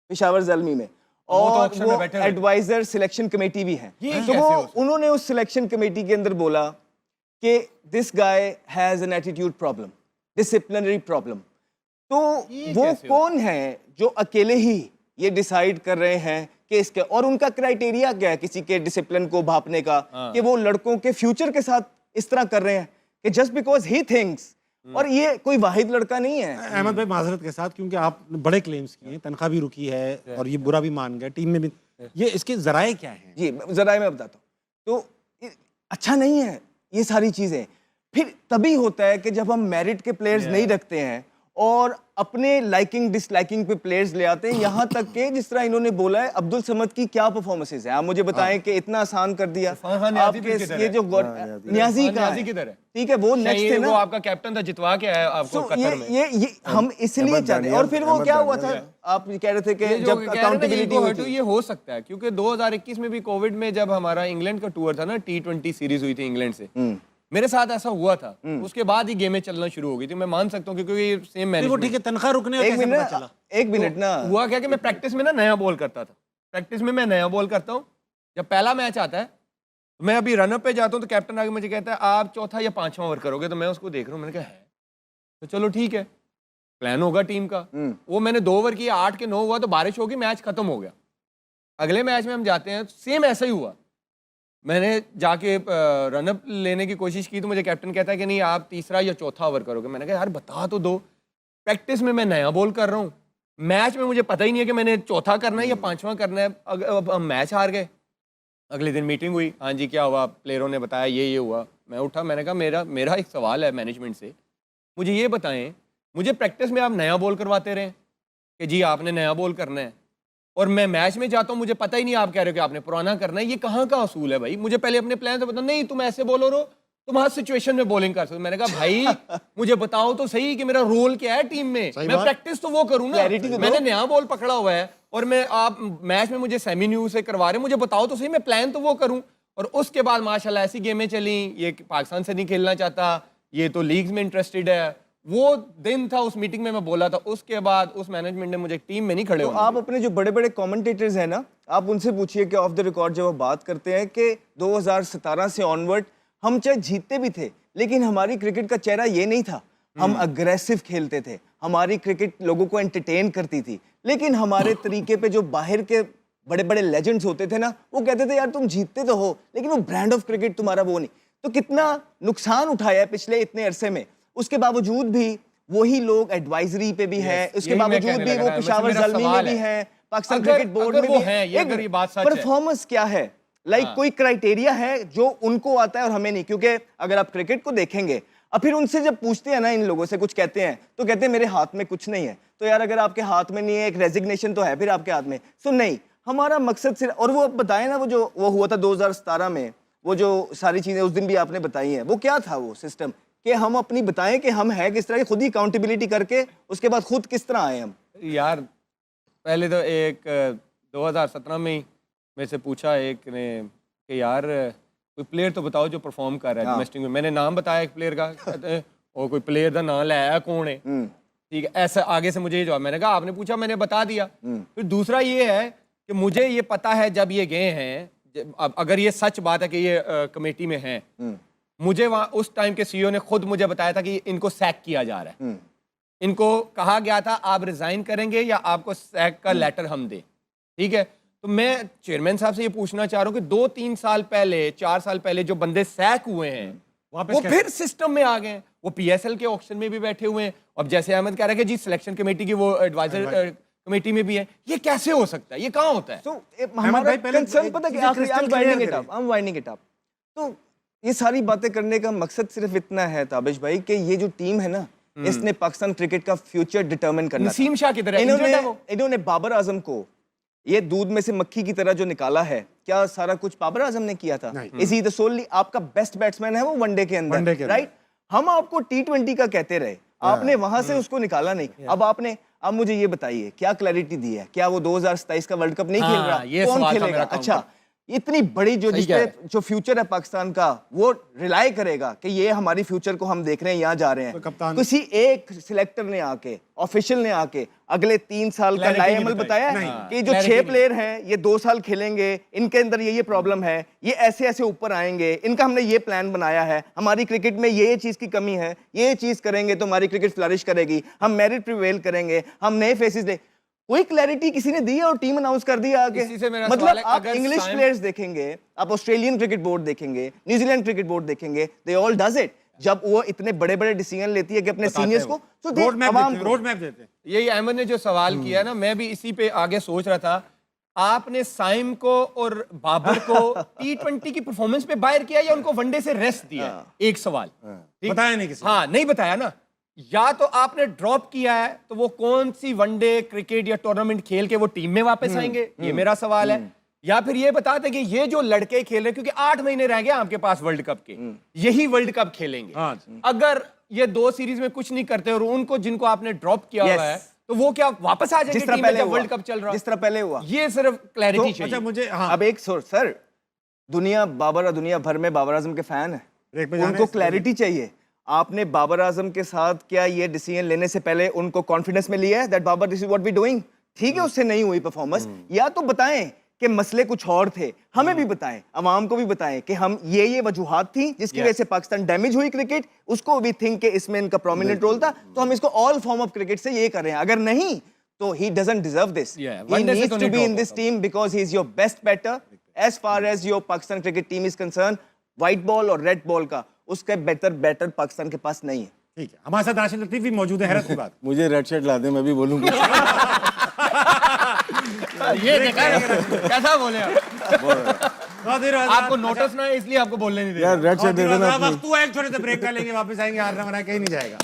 Speaker 3: पेशावर ज़ालमी में, और वो एडवाइजर सिलेक्शन कमेटी भी है। तो वो उन्होंने उस सिलेक्शन कमेटी के अंदर बोला कि this guy has an attitude problem, disciplinary problem. तो वो कौन है जो अकेले ही ये डिसाइड कर रहे हैं कि इसके, और उनका क्राइटेरिया क्या है किसी के डिसिप्लिन को भापने का, कि वो लड़कों के फ्यूचर के साथ इस तरह कर रहे हैं कि जस्ट बिकॉज ही थिंक्स, और ये कोई वाहिद लड़का नहीं है।
Speaker 1: अहमद भाई माजरत के साथ, क्योंकि आप बड़े क्लेम्स किए, तनख्वाह भी रुकी है और ये बुरा भी मान गए, टीम में भी, ये इसके जराए क्या हैं?
Speaker 3: जी जरा मैं बताता हूँ। तो अच्छा नहीं है ये सारी चीजें। फिर तभी होता है कि जब हम मेरिट के प्लेयर्स नहीं रखते हैं और अपने लाइकिंग डिसलाइकिंग पे प्लेयर्स ले आते हैं, यहाँ तक के जिस तरह इन्होंने बोला है, अब्दुल समद की क्या परफॉर्मेंसेस हैं, आप मुझे बताएं कि इतना आसान कर दिया आपके ये जो नियाजी कहाँ है? ठीक है, वो नेक्स्ट थे ना,
Speaker 2: वो आपका कैप्टन था, जितवा के आया आपको कतर में।
Speaker 3: ये हम इसलिए चाहते हैं। और फिर वो क्या हुआ था, आप कह रहे थे कि जब अकाउंटेबिलिटी हुई थी,
Speaker 2: ये हो सकता है क्योंकि 2021 में भी कोविड में जब हमारा इंग्लैंड का टूर था ना, T20 सीरीज हुई थी इंग्लैंड से, मेरे साथ ऐसा हुआ था, उसके बाद ही गेमें चलना शुरू हो गई थी। मैं मान सकता हूँ क्योंकि ये सेम मैनेजमेंट।
Speaker 1: ठीक है, तनख्वाह रुकने
Speaker 3: एक मिनट ना,
Speaker 2: हुआ क्या कि मैं प्रैक्टिस में ना नया बॉल करता था, प्रैक्टिस में मैं नया बॉल करता हूँ, जब पहला मैच आता है मैं अभी रनअप पे जाता हूँ तो कैप्टन आके मुझे कहता है आप चौथा या 5वां ओवर करोगे, तो मैं उसको देख रहा हूँ, मैंने कहा है तो चलो ठीक है, प्लान होगा टीम का। वो मैंने 2 ओवर किया, 8 के 9 हुआ तो बारिश होगी, मैच खत्म हो गया। अगले मैच में हम जाते हैं, सेम ऐसा ही हुआ, मैंने जाके रनअप लेने की कोशिश की तो मुझे कैप्टन कहता है कि नहीं आप 3रा या 4था ओवर करोगे। मैंने कहा यार बता तो दो, प्रैक्टिस में मैं नया बॉल कर रहा हूँ, मैच में मुझे पता ही नहीं है कि मैंने 4था करना है या 5वां करना है। अब हम मैच हार गए। अगले दिन मीटिंग हुई, हाँ जी क्या हुआ, प्लेयरों ने बताया ये हुआ। मैं उठा, मैंने कहा मेरा एक सवाल है मैनेजमेंट से, मुझे ये बताएं, मुझे प्रैक्टिस में आप नया बॉल करवाते रहें कि जी आपने नया बॉल करना है, और मैं मैच में जाता हूँ मुझे पता ही नहीं, आप कह रहे हो कि आपने पुराना करना है, ये कहाँ का असूल है भाई? मुझे पहले अपने प्लान से बता, नहीं तुम ऐसे बॉलर हो, तुम हर सिचुएशन में बॉलिंग कर सकते हो। मैंने कहा भाई मुझे बताओ तो सही कि मेरा रोल क्या है टीम में, मैं प्रैक्टिस तो वो करूँ ना,
Speaker 3: Clarity तो
Speaker 2: मैंने
Speaker 3: दो।
Speaker 2: नया बॉल पकड़ा हुआ है और मैं आप मैच में मुझे सेमी न्यू से करवा रहे हैं, मुझे बताओ तो सही, मैं प्लान तो वो करूँ। और उसके बाद माशाल्लाह ऐसी गेमें चली, ये पाकिस्तान से नहीं खेलना चाहता, ये तो लीग्स में इंटरेस्टेड है। वो दिन था, उस मीटिंग में मैं बोला था, उसके बाद उस मैनेजमेंट ने मुझे टीम में नहीं खड़े
Speaker 3: तो
Speaker 2: होने
Speaker 3: आप अपने जो बड़े बड़े कमेंटेटर्स हैं ना, आप उनसे पूछिए कि ऑफ द रिकॉर्ड जब वो बात करते हैं कि 2017 से ऑनवर्ड हम चाहे जीतते भी थे, लेकिन हमारी क्रिकेट का चेहरा ये नहीं था। हम अग्रेसिव खेलते थे, हमारी क्रिकेट लोगों को एंटरटेन करती थी, लेकिन हमारे तरीके पे जो बाहर के बड़े बड़े लेजेंड्स होते थे ना, वो कहते थे यार तुम जीतते तो हो, लेकिन वो ब्रांड ऑफ क्रिकेट तुम्हारा वो नहीं। तो कितना नुकसान उठाया है पिछले इतने अरसे में, उसके बावजूद भी वही लोग एडवाइजरी पे भी हैं, उसके
Speaker 2: यही मैं
Speaker 3: बावजूद
Speaker 2: कहने
Speaker 3: भी
Speaker 2: लगा
Speaker 3: वो
Speaker 2: था,
Speaker 3: पेशावर
Speaker 2: मेरा
Speaker 3: ज़ल्मी में
Speaker 2: सवाल
Speaker 3: भी
Speaker 2: है।
Speaker 3: हैं, पाकिस्तान
Speaker 2: अगर-
Speaker 3: क्रिकेट बोर्ड
Speaker 2: अगर
Speaker 3: में
Speaker 2: वो
Speaker 3: भी
Speaker 2: हैं, ये अगर ये बात सच है।
Speaker 3: परफॉर्मेंस क्या है, लाइक कोई क्राइटेरिया है जो उनको आता है और हमें नहीं, क्योंकि अगर आप क्रिकेट को देखेंगे अब फिर उनसे जब पूछते हैं ना, इन लोगों से कुछ कहते हैं तो कहते हैं मेरे हाथ में कुछ नहीं है। तो यार अगर आपके हाथ में नहीं है, एक रेजिग्नेशन तो है फिर आपके हाथ में। सो नहीं, हमारा मकसद सिर्फ, और वो बताए ना, वो जो वो हुआ था 2017 में, वो जो सारी चीजें उस दिन भी आपने बताई हैं, वो क्या था वो सिस्टम कि हम अपनी बताएं कि हम है किस तरह की, खुद ही अकाउंटेबिलिटी करके उसके बाद खुद किस तरह आए हम।
Speaker 2: यार पहले तो एक 2017 में ही मेरे से पूछा एक ने कि यार कोई प्लेयर तो बताओ जो परफॉर्म कर रहा है डोमेस्टिक में। मैंने नाम बताया एक प्लेयर का, कहते हैं, और कोई प्लेयर का नाम लाया कौन है, ठीक है, ऐसा आगे से मुझे ये जवाब। मैंने कहा आपने पूछा, मैंने बता दिया। फिर दूसरा ये है कि मुझे ये पता है जब ये गए हैं, अब अगर ये सच बात है कि ये कमेटी में हैं, मुझे वहाँ उस टाइम के सीईओ ने खुद मुझे बताया था कि इनको सैक किया जा रहा है। इनको कहा गया था आप रिजाइन करेंगे या आपको सैक का लेटर हम दें, ठीक है। तो मैं चेयरमैन साहब से ये पूछना चाह रहा हूँ कि 2-3 साल पहले, 4 साल पहले जो बंदे सैक हुए हैं वो फिर सिस्टम में आ गए हैं, वो पीएसएल के ऑक्शन में भी बैठे हुए हैं। अब जैसे अहमद कह रहा है कि जी सिलेक्शन कमेटी की वो एडवाइजर कमेटी में भी है, ये कैसे हो सकता है, ये कहाँ होता है?
Speaker 3: तो हमारा
Speaker 1: भाई, पहले
Speaker 3: कंसर्न पता है कि
Speaker 1: चीजें
Speaker 3: आखिरी
Speaker 1: crystal
Speaker 3: I'm winding
Speaker 1: clear
Speaker 3: it up, I'm winding it up। तो ये सारी बातें करने का मकसद सिर्फ इतना है ताबिश भाई कि ये जो टीम है ना, इसने पाकिस्तान क्रिकेट का फ्यूचर डिटरमिन करना था।
Speaker 2: नसीम शाह की तरह injured है वो।
Speaker 3: इन्होंने बाबर आजम को ये दूध में से मक्खी की तरह जो निकाला है, क्या सारा कुछ बाबर आजम ने किया था? इज ही द सोनली आपका बेस्ट बैट्समैन है वो वनडे के अंदर, राइट? हम आपको T20 का कहते रहे, आपने वहां से उसको निकाला नहीं। अब मुझे ये बताइए क्या क्लैरिटी दी है, क्या वो 2027 का वर्ल्ड कप नहीं खेल रहा?
Speaker 2: ये
Speaker 3: कौन
Speaker 2: सवाल था
Speaker 3: खेलेगा?
Speaker 2: मेरा
Speaker 3: अच्छा, इतनी बड़ी जो
Speaker 2: सही
Speaker 3: जिस
Speaker 2: कह
Speaker 3: पे जो फ्यूचर है पाकिस्तान का, वो रिलाई करेगा कि ये हमारी फ्यूचर को हम देख रहे हैं, यहाँ जा रहे हैं।
Speaker 1: कप्तान-
Speaker 3: किसी एक सिलेक्टर ने आके, ऑफिशियल ने आके अगले 3 साल का
Speaker 1: Clarity
Speaker 3: लाए
Speaker 1: नहीं
Speaker 3: अमल
Speaker 1: बताई।
Speaker 3: बताया
Speaker 1: नहीं।
Speaker 3: कि जो
Speaker 2: Clarity
Speaker 3: 6
Speaker 2: नहीं।
Speaker 3: प्लेयर हैं ये 2 साल खेलेंगे, इनके अंदर ये प्रॉब्लम है, ये ऐसे ऐसे ऊपर आएंगे, इनका हमने ये प्लान बनाया है, हमारी क्रिकेट में ये चीज की कमी है, ये चीज करेंगे तो हमारी क्रिकेट फ्लरिश करेगी, हम मेरिट प्रिवेल करेंगे, हम नए फेसेस दे। कोई क्लैरिटी किसी ने दी है और टीम अनाउंस कर दिया आगे।
Speaker 2: इसी से मेरा
Speaker 3: मतलब
Speaker 2: सवाल है,
Speaker 3: आप
Speaker 2: अगर
Speaker 3: इंग्लिश
Speaker 2: साइम-
Speaker 3: प्लेयर्स देखेंगे, आप ऑस्ट्रेलियन क्रिकेट बोर्ड देखेंगे, न्यूजीलैंड क्रिकेट बोर्ड देखेंगे, दे ऑल डज इट। जब वो इतने बड़े बड़े डिसीजन लेती है कि अपने सीनियर्स को, तो
Speaker 1: रोड मैप देते हैं।
Speaker 2: यही अहमद ने जो सवाल किया ना, मैं भी इसी पे आगे सोच रहा था। आपने साइम को और बाबर को T20 की परफॉर्मेंस पे बाहर किया या उनको वनडे से रेस्ट दिया? एक सवाल ठीक?
Speaker 1: बताया नहीं किसी ने।
Speaker 2: हाँ, नहीं बताया ना। या तो आपने ड्रॉप किया है तो वो कौन सी वनडे क्रिकेट या टूर्नामेंट खेल के वो टीम में वापस आएंगे, ये मेरा सवाल है। या फिर ये बताते कि ये जो लड़के खेल रहे, क्योंकि 8 महीने रह गए आपके पास वर्ल्ड कप के, यही वर्ल्ड कप खेलेंगे।
Speaker 1: हाँ जी।
Speaker 2: अगर ये 2 सीरीज में कुछ नहीं करते और उनको जिनको आपने ड्रॉप किया हुआ है, तो वो क्या वापस आ जाएंगे
Speaker 3: जिस तरह
Speaker 2: टीम में
Speaker 3: पहले
Speaker 2: जब
Speaker 3: हुआ,
Speaker 2: वर्ल्ड कप चल रहा
Speaker 3: जिस तरह पहले हुआ।
Speaker 2: ये सिर्फ क्लैरिटी
Speaker 3: तो-
Speaker 2: चाहिए।
Speaker 1: अच्छा मुझे, हाँ,
Speaker 3: अब एक सर, दुनिया भर में बाबर आजम के फैन है,
Speaker 1: ब्रेक पे जाना
Speaker 3: उनको
Speaker 1: है,
Speaker 3: क्लैरिटी चाहिए। आपने बाबर आजम के साथ क्या ये डिसीजन लेने से पहले उनको कॉन्फिडेंस में लिया है that Babar this is what we doing? ठीक है, उससे नहीं हुई परफॉर्मेंस, या तो बताएं कि मसले कुछ और थे, हमें भी बताएं, अवाम को भी बताएं कि हम ये वजूहात थी जिसकी वजह से पाकिस्तान डैमेज हुई क्रिकेट, उसको भी थिंक कि इसमें इनका प्रोमिनेंट रोल था, तो हम इसको ऑल फॉर्म ऑफ क्रिकेट से ये कर रहे हैं। अगर नहीं तो he doesn't deserve this.
Speaker 2: Yeah,
Speaker 3: He
Speaker 2: one day से
Speaker 3: needs
Speaker 2: तो
Speaker 3: to
Speaker 2: नहीं
Speaker 3: be in
Speaker 2: drop
Speaker 3: this
Speaker 2: होता।
Speaker 3: team because he is your best batter. As far as your Pakistan cricket team is concerned, white ball और red ball का उसका बेहतर बैटर पाकिस्तान के पास नहीं है।
Speaker 1: ठीक है, हमारे साथ राशिद लतीफ भी मौजूद है। हैरत की बात,
Speaker 4: मुझे रेड शर्ट ला दे, मैं भी बोलूंगा।
Speaker 2: ये देखा है? कैसा बोले आप?
Speaker 1: बहुत देर बाद-
Speaker 2: आपको नोटिस ना है इसलिए आपको बोलने नहीं दे
Speaker 4: यार रेड
Speaker 1: बहुत
Speaker 4: शर्ट दे
Speaker 1: देर बाद
Speaker 4: देना
Speaker 1: आप
Speaker 4: अपनी।
Speaker 1: वक्त हुआ है, एक छोटे से ब्रेक कर लेंगे, वापस आएंगे, हारना मना कहीं नहीं जाएगा।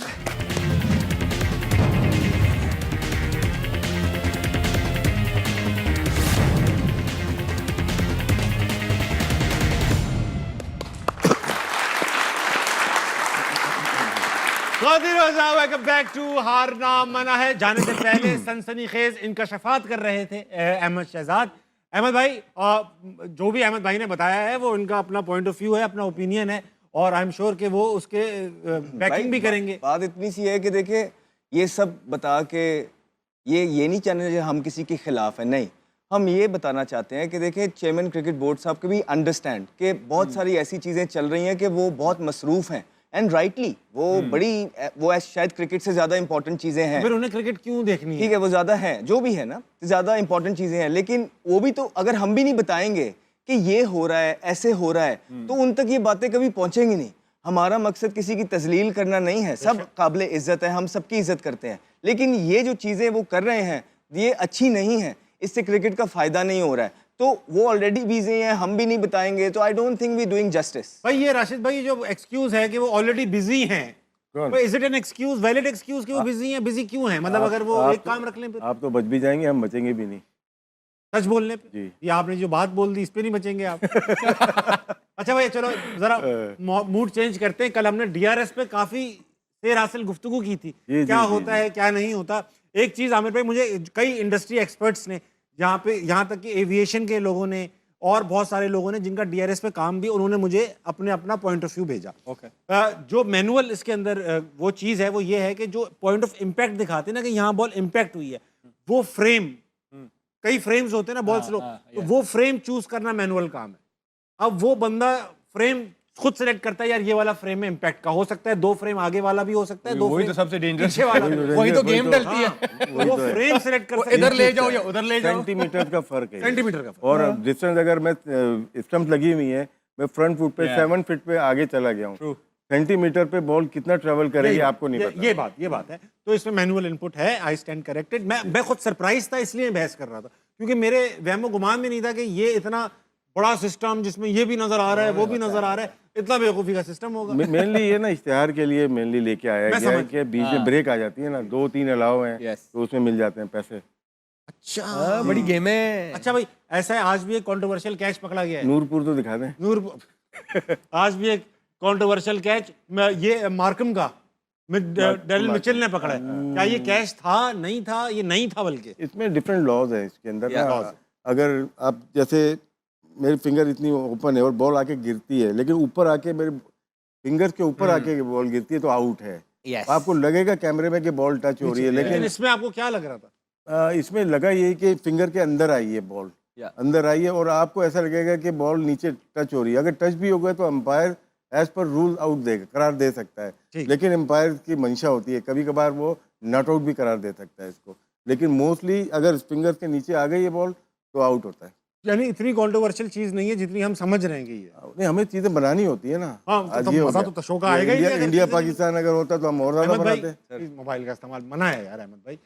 Speaker 1: वेलकम बैक टू हारना मना है। जाने से पहले सनसनीखेज इनकशाफात कर रहे थे अहमद शहजाद। अहमद भाई, जो भी अहमद भाई ने बताया है वो इनका अपना पॉइंट ऑफ व्यू है, अपना ओपिनियन है, और आई एम श्योर कि वो उसके बैकिंग भी करेंगे।
Speaker 3: बात इतनी सी है कि देखिए, ये सब बता के ये नहीं चाहते हम किसी के खिलाफ है, नहीं, हम ये बताना चाहते हैं कि देखिए चेयरमैन क्रिकेट बोर्ड साहब के भी अंडरस्टैंड कि बहुत सारी ऐसी चीज़ें चल रही हैं कि वो बहुत मसरूफ़ हैं, एंड राइटली वो वो शायद क्रिकेट से ज़्यादा इंपॉर्टेंट चीज़ें हैं।
Speaker 1: फिर उन्हें क्रिकेट क्यों देखनी है?
Speaker 3: ठीक है, वो ज़्यादा है, जो भी है ना, ज़्यादा इंपॉर्टेंट चीज़ें हैं, लेकिन वो भी तो अगर हम भी नहीं बताएंगे कि ये हो रहा है, ऐसे हो रहा है, तो उन तक ये बातें कभी पहुँचेंगी नहीं। हमारा मकसद किसी की तजलील करना नहीं है, सब काबिल इज़्ज़त है, हम सबकी इज़्ज़त करते हैं, लेकिन ये जो चीज़ें वो कर रहे हैं ये अच्छी नहीं है, इससे क्रिकेट का फ़ायदा नहीं हो रहा है, तो वो ऑलरेडी बिजी हैं, हम भी नहीं बताएंगे, तो I don't think we doing justice.
Speaker 1: भाई ये राशिद भाई जो एक्सक्यूज है कि वो ऑलरेडी बिजी हैं, is it an excuse, valid excuse कि वो बिजी हैं? बिजी क्यों हैं? मतलब अगर वो एक काम रख लें फिर
Speaker 4: आप तो बच भी जाएंगे, हम बचेंगे भी नहीं।
Speaker 1: सच बोलने पे
Speaker 4: जी।
Speaker 1: ये आपने जो बात बोल दी इस पे नहीं बचेंगे आप। अच्छा भाई चलो जरा मूड चेंज करते हैं। कल हमने डीआरएस पे काफी देर हासिल गुफ्तगू की थी,
Speaker 4: जी,
Speaker 1: क्या
Speaker 4: जी,
Speaker 1: होता है क्या नहीं होता। एक चीज आमिर भाई, मुझे कई इंडस्ट्री एक्सपर्ट्स ने, यहाँ तक कि एविएशन के लोगों ने और बहुत सारे लोगों ने जिनका डीआरएस पे काम भी, उन्होंने मुझे अपना पॉइंट ऑफ व्यू भेजा। जो मैनुअल इसके अंदर वो चीज़ है वो ये है कि जो पॉइंट ऑफ इम्पैक्ट दिखाते हैं ना कि यहाँ बॉल इम्पैक्ट हुई है, वो फ्रेम, कई फ्रेम्स होते हैं ना बॉल स्लो, तो वो फ्रेम चूज करना मैनुअल काम है। अब वो बंदा फ्रेम खुद सेलेक्ट करता है, यार ये वाला फ्रेम में इम्पैक्ट का हो सकता है, 2 फ्रेम आगे वाला भी हो सकता है, 2
Speaker 2: वही
Speaker 1: फ्रेम
Speaker 2: तो सबसे डेंजरस
Speaker 1: पीछे वाला भी।
Speaker 2: वही तो गेम डलती है।
Speaker 4: वही
Speaker 1: वो
Speaker 4: तो है।
Speaker 1: फ्रेम सेलेक्ट कर सकता है,
Speaker 2: इधर ले जाओ या उधर ले जाओ,
Speaker 4: सेंटीमीटर का फर्क है।
Speaker 1: सेंटीमीटर का फर्क।
Speaker 4: और डिस्टेंस अगर मैं स्टंप लगी हुई है, मैं फ्रंट फुट पे 7 फीट पे आगे चला गया हूँ, सेंटीमीटर पे बॉल कितना ट्रेवल करेगी आपको नहीं पता।
Speaker 1: ये बात है। तो इसमें मैनुअल इनपुट है, आई स्टैंड करेक्टेड। मैं खुद सरप्राइज था, इसलिए बहस कर रहा था, क्योंकि मेरे वहमो गुमान में नहीं था कि ये इतना बड़ा सिस्टम जिसमें ये भी नजर आ रहा है वो भी नजर आ रहा है, इतना बेवकूफी का सिस्टम होगा।
Speaker 4: मेनली ये ना इश्तेहार के लिए मेनली लेके आया गया है कि बीच में ब्रेक आ जाती है ना, 2-3 अलाव हैं,
Speaker 2: Yes.
Speaker 4: तो उसमें मिल जाते हैं पैसे।
Speaker 1: अच्छा
Speaker 2: बड़ी गेम है।
Speaker 1: अच्छा भाई, ऐसा है आज भी एक कंट्रोवर्शियल कैच पकड़ा गया है।
Speaker 4: नूरपुर तो दिखा दें।
Speaker 1: आज भी एक कंट्रोवर्शियल कैच ये मार्कम का डेरिल मिचेल ने पकड़ा है। क्या ये कैच था, नहीं था? ये नहीं था, बल्कि
Speaker 4: इसमें डिफरेंट लॉज हैं इसके अंदर
Speaker 1: Yeah,
Speaker 4: ना।
Speaker 1: laws.
Speaker 4: अगर आप जैसे मेरी फिंगर इतनी ओपन है और बॉल आके गिरती है, लेकिन ऊपर आके मेरे फिंगर्स के ऊपर आके बॉल गिरती है तो आउट है।
Speaker 2: Yes.
Speaker 4: आपको लगेगा कैमरे में कि बॉल टच हो रही है,
Speaker 1: लेकिन
Speaker 4: लेकिन
Speaker 1: इसमें आपको क्या लग रहा था?
Speaker 4: इसमें लगा ये कि फिंगर के अंदर आई है बॉल, अंदर आई है, और आपको ऐसा लगेगा कि बॉल नीचे टच हो रही है। अगर टच भी हो गया तो umpire as per rule out देगा, करार दे सकता है, लेकिन अंपायर की मंशा होती है, कभी कभार वो नॉट आउट भी करार दे सकता है इसको, लेकिन मोस्टली अगर फिंगर के नीचे आ गई है बॉल तो आउट होता है।
Speaker 1: यानी इतनी कंट्रोवर्शियल चीज नहीं है जितनी हम समझ रहे हैं कि ये।
Speaker 4: नहीं, हमें चीजें बनानी होती है ना।
Speaker 1: हाँ,
Speaker 4: आज
Speaker 1: तो
Speaker 4: ये हो
Speaker 1: मजा
Speaker 4: गया।
Speaker 1: तो शो का आएगा ही नहीं अगर
Speaker 4: इंडिया
Speaker 1: चीजें
Speaker 4: पाकिस्तान अगर होता तो हम और ज्यादा
Speaker 1: अहमद
Speaker 4: बनाते।
Speaker 1: भाई, मोबाइल का इस्तेमाल मना है यार अहमद भाई।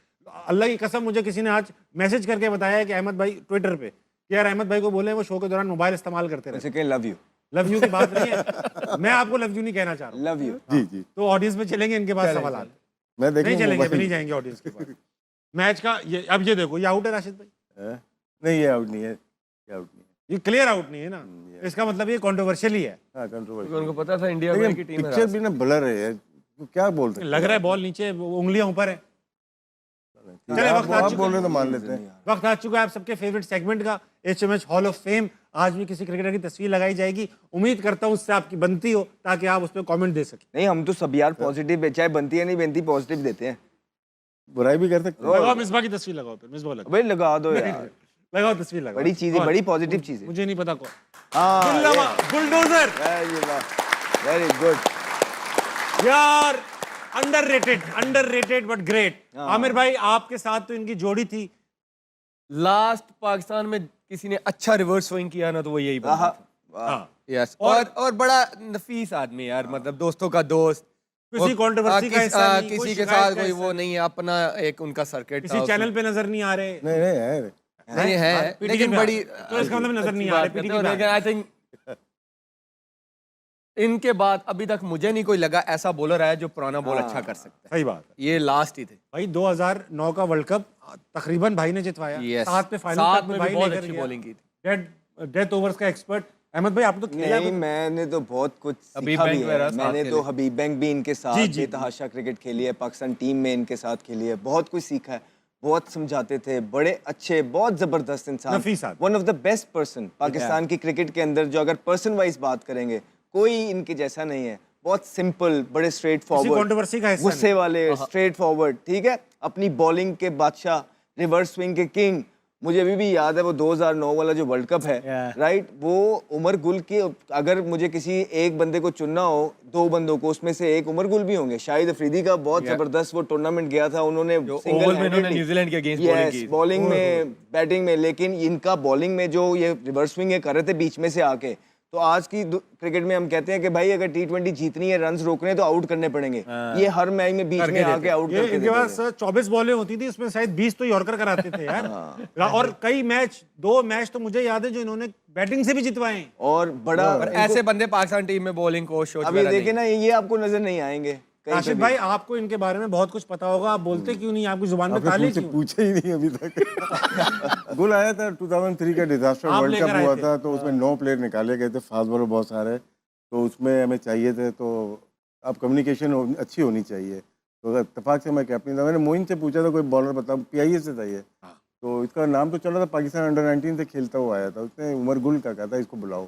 Speaker 1: अल्लाह की कसम, मुझे किसी ने आज मैसेज करके बताया है कि अहमद भाई ट्विटर पे कि यार अहमद भाई को बोले वो शो के दौरान मोबाइल इस्तेमाल करते रहे।
Speaker 3: उनसे कहें लव यू।
Speaker 1: लव यू की बात नहीं है, मैं आपको लव यू नहीं कहना चाह रहा हूँ।
Speaker 3: Love you.
Speaker 4: जी जी,
Speaker 1: तो ऑडियंस में चलेंगे इनके पास सवाल।
Speaker 4: मैं
Speaker 1: नहीं
Speaker 4: देखूं
Speaker 1: चलेंगे,
Speaker 4: मोबाइल।
Speaker 1: नहीं जाएंगे ऑडियंस के पास। मैच का ये, अब ये देखो, ये आउट है राशिद भाई,
Speaker 4: नहीं ये आउट नहीं है, ये आउट नहीं है।
Speaker 1: ये क्लियर आउट नहीं है ना, इसका मतलब ये कंट्रोवर्शियल ही है।
Speaker 4: हाँ, कंट्रोवर्सी।
Speaker 2: उनको पता था इंडिया
Speaker 4: लेकिन
Speaker 2: की टीम
Speaker 4: पिक्चर भी ना ब्लर है यार, तो क्या बोल सकते
Speaker 1: लग रहा है बॉल नीचे, उंगलियां ऊपर है।
Speaker 4: हैं?
Speaker 1: चलिए,
Speaker 4: आप
Speaker 1: वक्त आ
Speaker 4: आप
Speaker 1: चुका
Speaker 4: बोल रहे हैं तो मान लेते हैं।
Speaker 1: वक्त आ चुका है आप सबके फेवरेट सेगमेंट का, एचएमएच हॉल ऑफ फेम। आज भी किसी क्रिकेटर की तस्वीर लगाई जाएगी, उम्मीद करता हूँ उससे आपकी बनती हो ताकि आप उस पर कॉमेंट दे सकें।
Speaker 3: नहीं, हम तो सब यार पॉजिटिव है, चाहे बनती है नहीं बनती, पॉजिटिव देते हैं।
Speaker 4: बुराई भी कर सकते हैं।
Speaker 1: लगाओ मिसबा की तस्वीर, लगाओ फिर मिसबा लगाओ,
Speaker 3: भाई लगा दो यार,
Speaker 1: लगाओ तस्वीर लगाओ।
Speaker 3: बड़ी चीजें, बड़ी पॉजिटिव चीजें।
Speaker 1: मुझे नहीं पता कौन।
Speaker 3: हाँ,
Speaker 1: बुलडोजर
Speaker 3: वेरी गुड
Speaker 1: यार, अंडररेटेड बट ग्रेट। आमिर भाई, आपके साथ तो इनकी जोड़ी थी।
Speaker 2: लास्ट पाकिस्तान में किसी ने अच्छा रिवर्स स्विंग किया ना तो वो यही बंदा था।
Speaker 1: हाँ,
Speaker 2: यस, और बड़ा नफीस आदमी यार, मतलब दोस्तों का दोस्त,
Speaker 1: किसी कंट्रोवर्सी का हिस्सा नहीं, कोई
Speaker 2: किसी के
Speaker 1: शिकायत
Speaker 2: साथ
Speaker 1: का
Speaker 2: कोई
Speaker 1: हिस्सा
Speaker 2: वो नहीं है, अपना एक उनका सर्किट
Speaker 1: किसी चैनल पे नजर नहीं आ रहे।
Speaker 4: नहीं नहीं यार,
Speaker 2: नहीं है,
Speaker 1: PTK
Speaker 2: लेकिन
Speaker 1: पे
Speaker 2: बड़ी
Speaker 1: तो इसका मतलब नजर नहीं आ रहे, PTK पे आ
Speaker 2: लेकिन आई थिंक इनके बाद अभी तक मुझे नहीं कोई लगा ऐसा बॉलर है जो पुराना बॉल अच्छा कर सकता
Speaker 1: सही बात है
Speaker 2: है। ये लास्ट ही थे।
Speaker 1: भाई। 2009 का वर्ल्ड कप तकरीबन भाई ने जितवाया,
Speaker 2: Yes.
Speaker 1: साथ में फाइनल
Speaker 2: साथ
Speaker 1: तक
Speaker 2: में
Speaker 1: भाई
Speaker 2: भी बहुत
Speaker 1: लेकर
Speaker 2: अच्छी
Speaker 1: गया।
Speaker 2: बॉलिंग की थी।
Speaker 1: डेथ ओवर्स का एक्सपर्ट अहमद भाई आपने तो खेला
Speaker 3: नहीं,
Speaker 1: है।
Speaker 3: मैंने तो बहुत कुछ
Speaker 2: हबीब
Speaker 3: सीखा भी
Speaker 2: बैंक वगैरह
Speaker 3: है।
Speaker 2: साथ
Speaker 3: मैंने
Speaker 2: खेले।
Speaker 3: तो हबीब बैंक भी इनके साथ
Speaker 1: जी, जी।
Speaker 3: बेतहाशा क्रिकेट खेली है, पाकिस्तान टीम में इनके साथ खेली है, बहुत कुछ सीखा है, बहुत समझाते थे, बड़े अच्छे, बहुत जबरदस्त इंसान,
Speaker 1: नफीस आदमी।
Speaker 3: One of the best person Pakistan की क्रिकेट के अंदर। जो अगर पर्सन वाइज बात करेंगे, कोई इनके जैसा नहीं है। बहुत सिंपल, बड़े स्ट्रेट फॉरवर्ड,
Speaker 1: controversy का हिस्सा
Speaker 3: गुस्से वाले, स्ट्रेट फॉरवर्ड, ठीक है, अपनी बॉलिंग के बादशाह, रिवर्स स्विंग के किंग। मुझे अभी भी याद है वो 2009 वाला जो वर्ल्ड कप है, राइट, वो उमर गुल के, अगर मुझे किसी एक बंदे को चुनना हो, दो बंदों को, उसमें से एक उमर गुल भी होंगे। शाहिद अफरीदी का बहुत जबरदस्त वो टूर्नामेंट गया था, उन्होंने
Speaker 2: ओवल में उन्होंने न्यूजीलैंड के अगेंस्ट बॉलिंग की।
Speaker 3: बॉलिंग में, बैटिंग में, लेकिन इनका बॉलिंग में जो ये रिवर्स स्विंग ये कर रहे थे बीच में से आके, तो आज की क्रिकेट में हम कहते हैं कि भाई अगर टी20 जीतनी है, रन्स रोकने तो आउट करने पड़ेंगे। ये हर मैच में बीच में आके आउट
Speaker 1: ये
Speaker 3: करके
Speaker 1: इनके
Speaker 3: देते
Speaker 1: पास
Speaker 3: थे।
Speaker 1: 24 बॉलें होती थी, इसमें शायद 20 तो यॉर्कर कराते थे यार। और कई मैच, 2 मैच तो मुझे याद है जो इन्होंने बैटिंग से भी जितवाए हैं।
Speaker 3: और बड़ा
Speaker 2: और ऐसे बंदे पाकिस्तान टीम में बॉलिंग कोच शोच
Speaker 3: अभी
Speaker 2: वगैरह
Speaker 3: देखे ना, ये आपको नजर नहीं आएंगे कहीं
Speaker 1: राशिद
Speaker 3: पे
Speaker 1: भाई, आपको इनके बारे में बहुत कुछ पता होगा, आप बोलते क्यों नहीं? आपकी जुबान में
Speaker 4: आपने
Speaker 1: ताले
Speaker 4: मुझसे
Speaker 1: क्यों?
Speaker 4: पूछा ही नहीं अभी तक। गुल आया था 2003 का डिजास्टर
Speaker 1: आप
Speaker 4: वर्ल्ड
Speaker 1: लेकर
Speaker 4: कप
Speaker 1: आए
Speaker 4: हुआ
Speaker 1: थे।
Speaker 4: था, तो उसमें 9 प्लेयर निकाले गए थे, फास्ट बॉलर बहुत सारे, तो उसमें हमें चाहिए थे। तो अब कम्युनिकेशन अच्छी होनी चाहिए, तो अगर इत्तेफाक से मैं कैप्टन था। मैंने मोइन से पूछा था कोई बॉलर बताओ, PIA से था ये, तो इसका नाम तो चला था, पाकिस्तान अंडर 19 से खेलता हुआ आया था। उसने उमर गुल का कहा था इसको बुलाओ,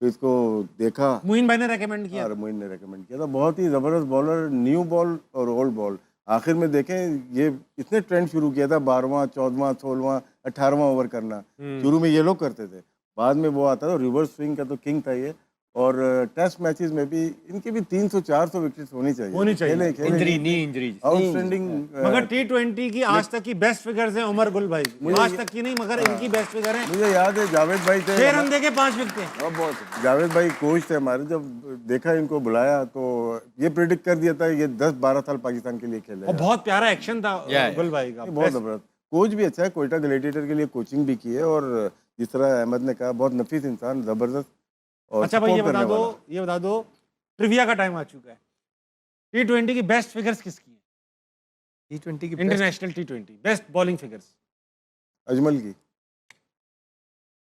Speaker 4: तो इसको देखा
Speaker 1: मुइन भाई ने रेकमेंड किया।
Speaker 4: और मोइन ने रेकमेंड किया था। बहुत ही ज़बरदस्त बॉलर, न्यू बॉल और ओल्ड बॉल। आखिर में देखें, ये इसने ट्रेंड शुरू किया था 12वां, 14वां, 16वां, 18वां ओवर करना। शुरू में ये लोग करते थे, बाद में वो आता था। रिवर्स स्विंग का तो किंग था ये। और टेस्ट मैचेस में भी इनके भी 300-400 विकेट्स होनी चाहिए।
Speaker 1: होनी चाहिए।
Speaker 2: Injury, knee injury.
Speaker 4: आउटस्टैंडिंग।
Speaker 1: मगर T20 की आज तक की बेस्ट फिगर्स हैं उमर गुल भाई की। आज तक की नहीं, मगर इनकी बेस्ट फिगर है।
Speaker 4: मुझे याद है जावेद भाई थे,
Speaker 1: 6 रन देके 5 विकेट।
Speaker 3: और बहुत
Speaker 4: जावेद भाई कोच थे हमारे। जब देखा इनको बुलाया तो ये प्रिडिक्ट कर दिया था ये 10-12 साल पाकिस्तान के लिए खेले।
Speaker 1: और बहुत प्यारा एक्शन था गुल भाई का।
Speaker 4: बहुत ज़बरदस्त कोच भी अच्छा है, कोयटा ग्लेडिएटर के लिए कोचिंग भी की है। और जिस तरह अहमद ने कहा, बहुत नफीस इंसान, ज़बरदस्त। और
Speaker 1: अच्छा भाई, ये
Speaker 4: support
Speaker 1: बता
Speaker 4: करने
Speaker 1: दो,
Speaker 4: वाला।
Speaker 1: ये बता दो, ट्रिविया का टाइम आ चुका है। T20 की बेस्ट फिगर्स किसकी हैं?
Speaker 2: T20 की
Speaker 1: international T20 best bowling figures.
Speaker 4: Ajmal की।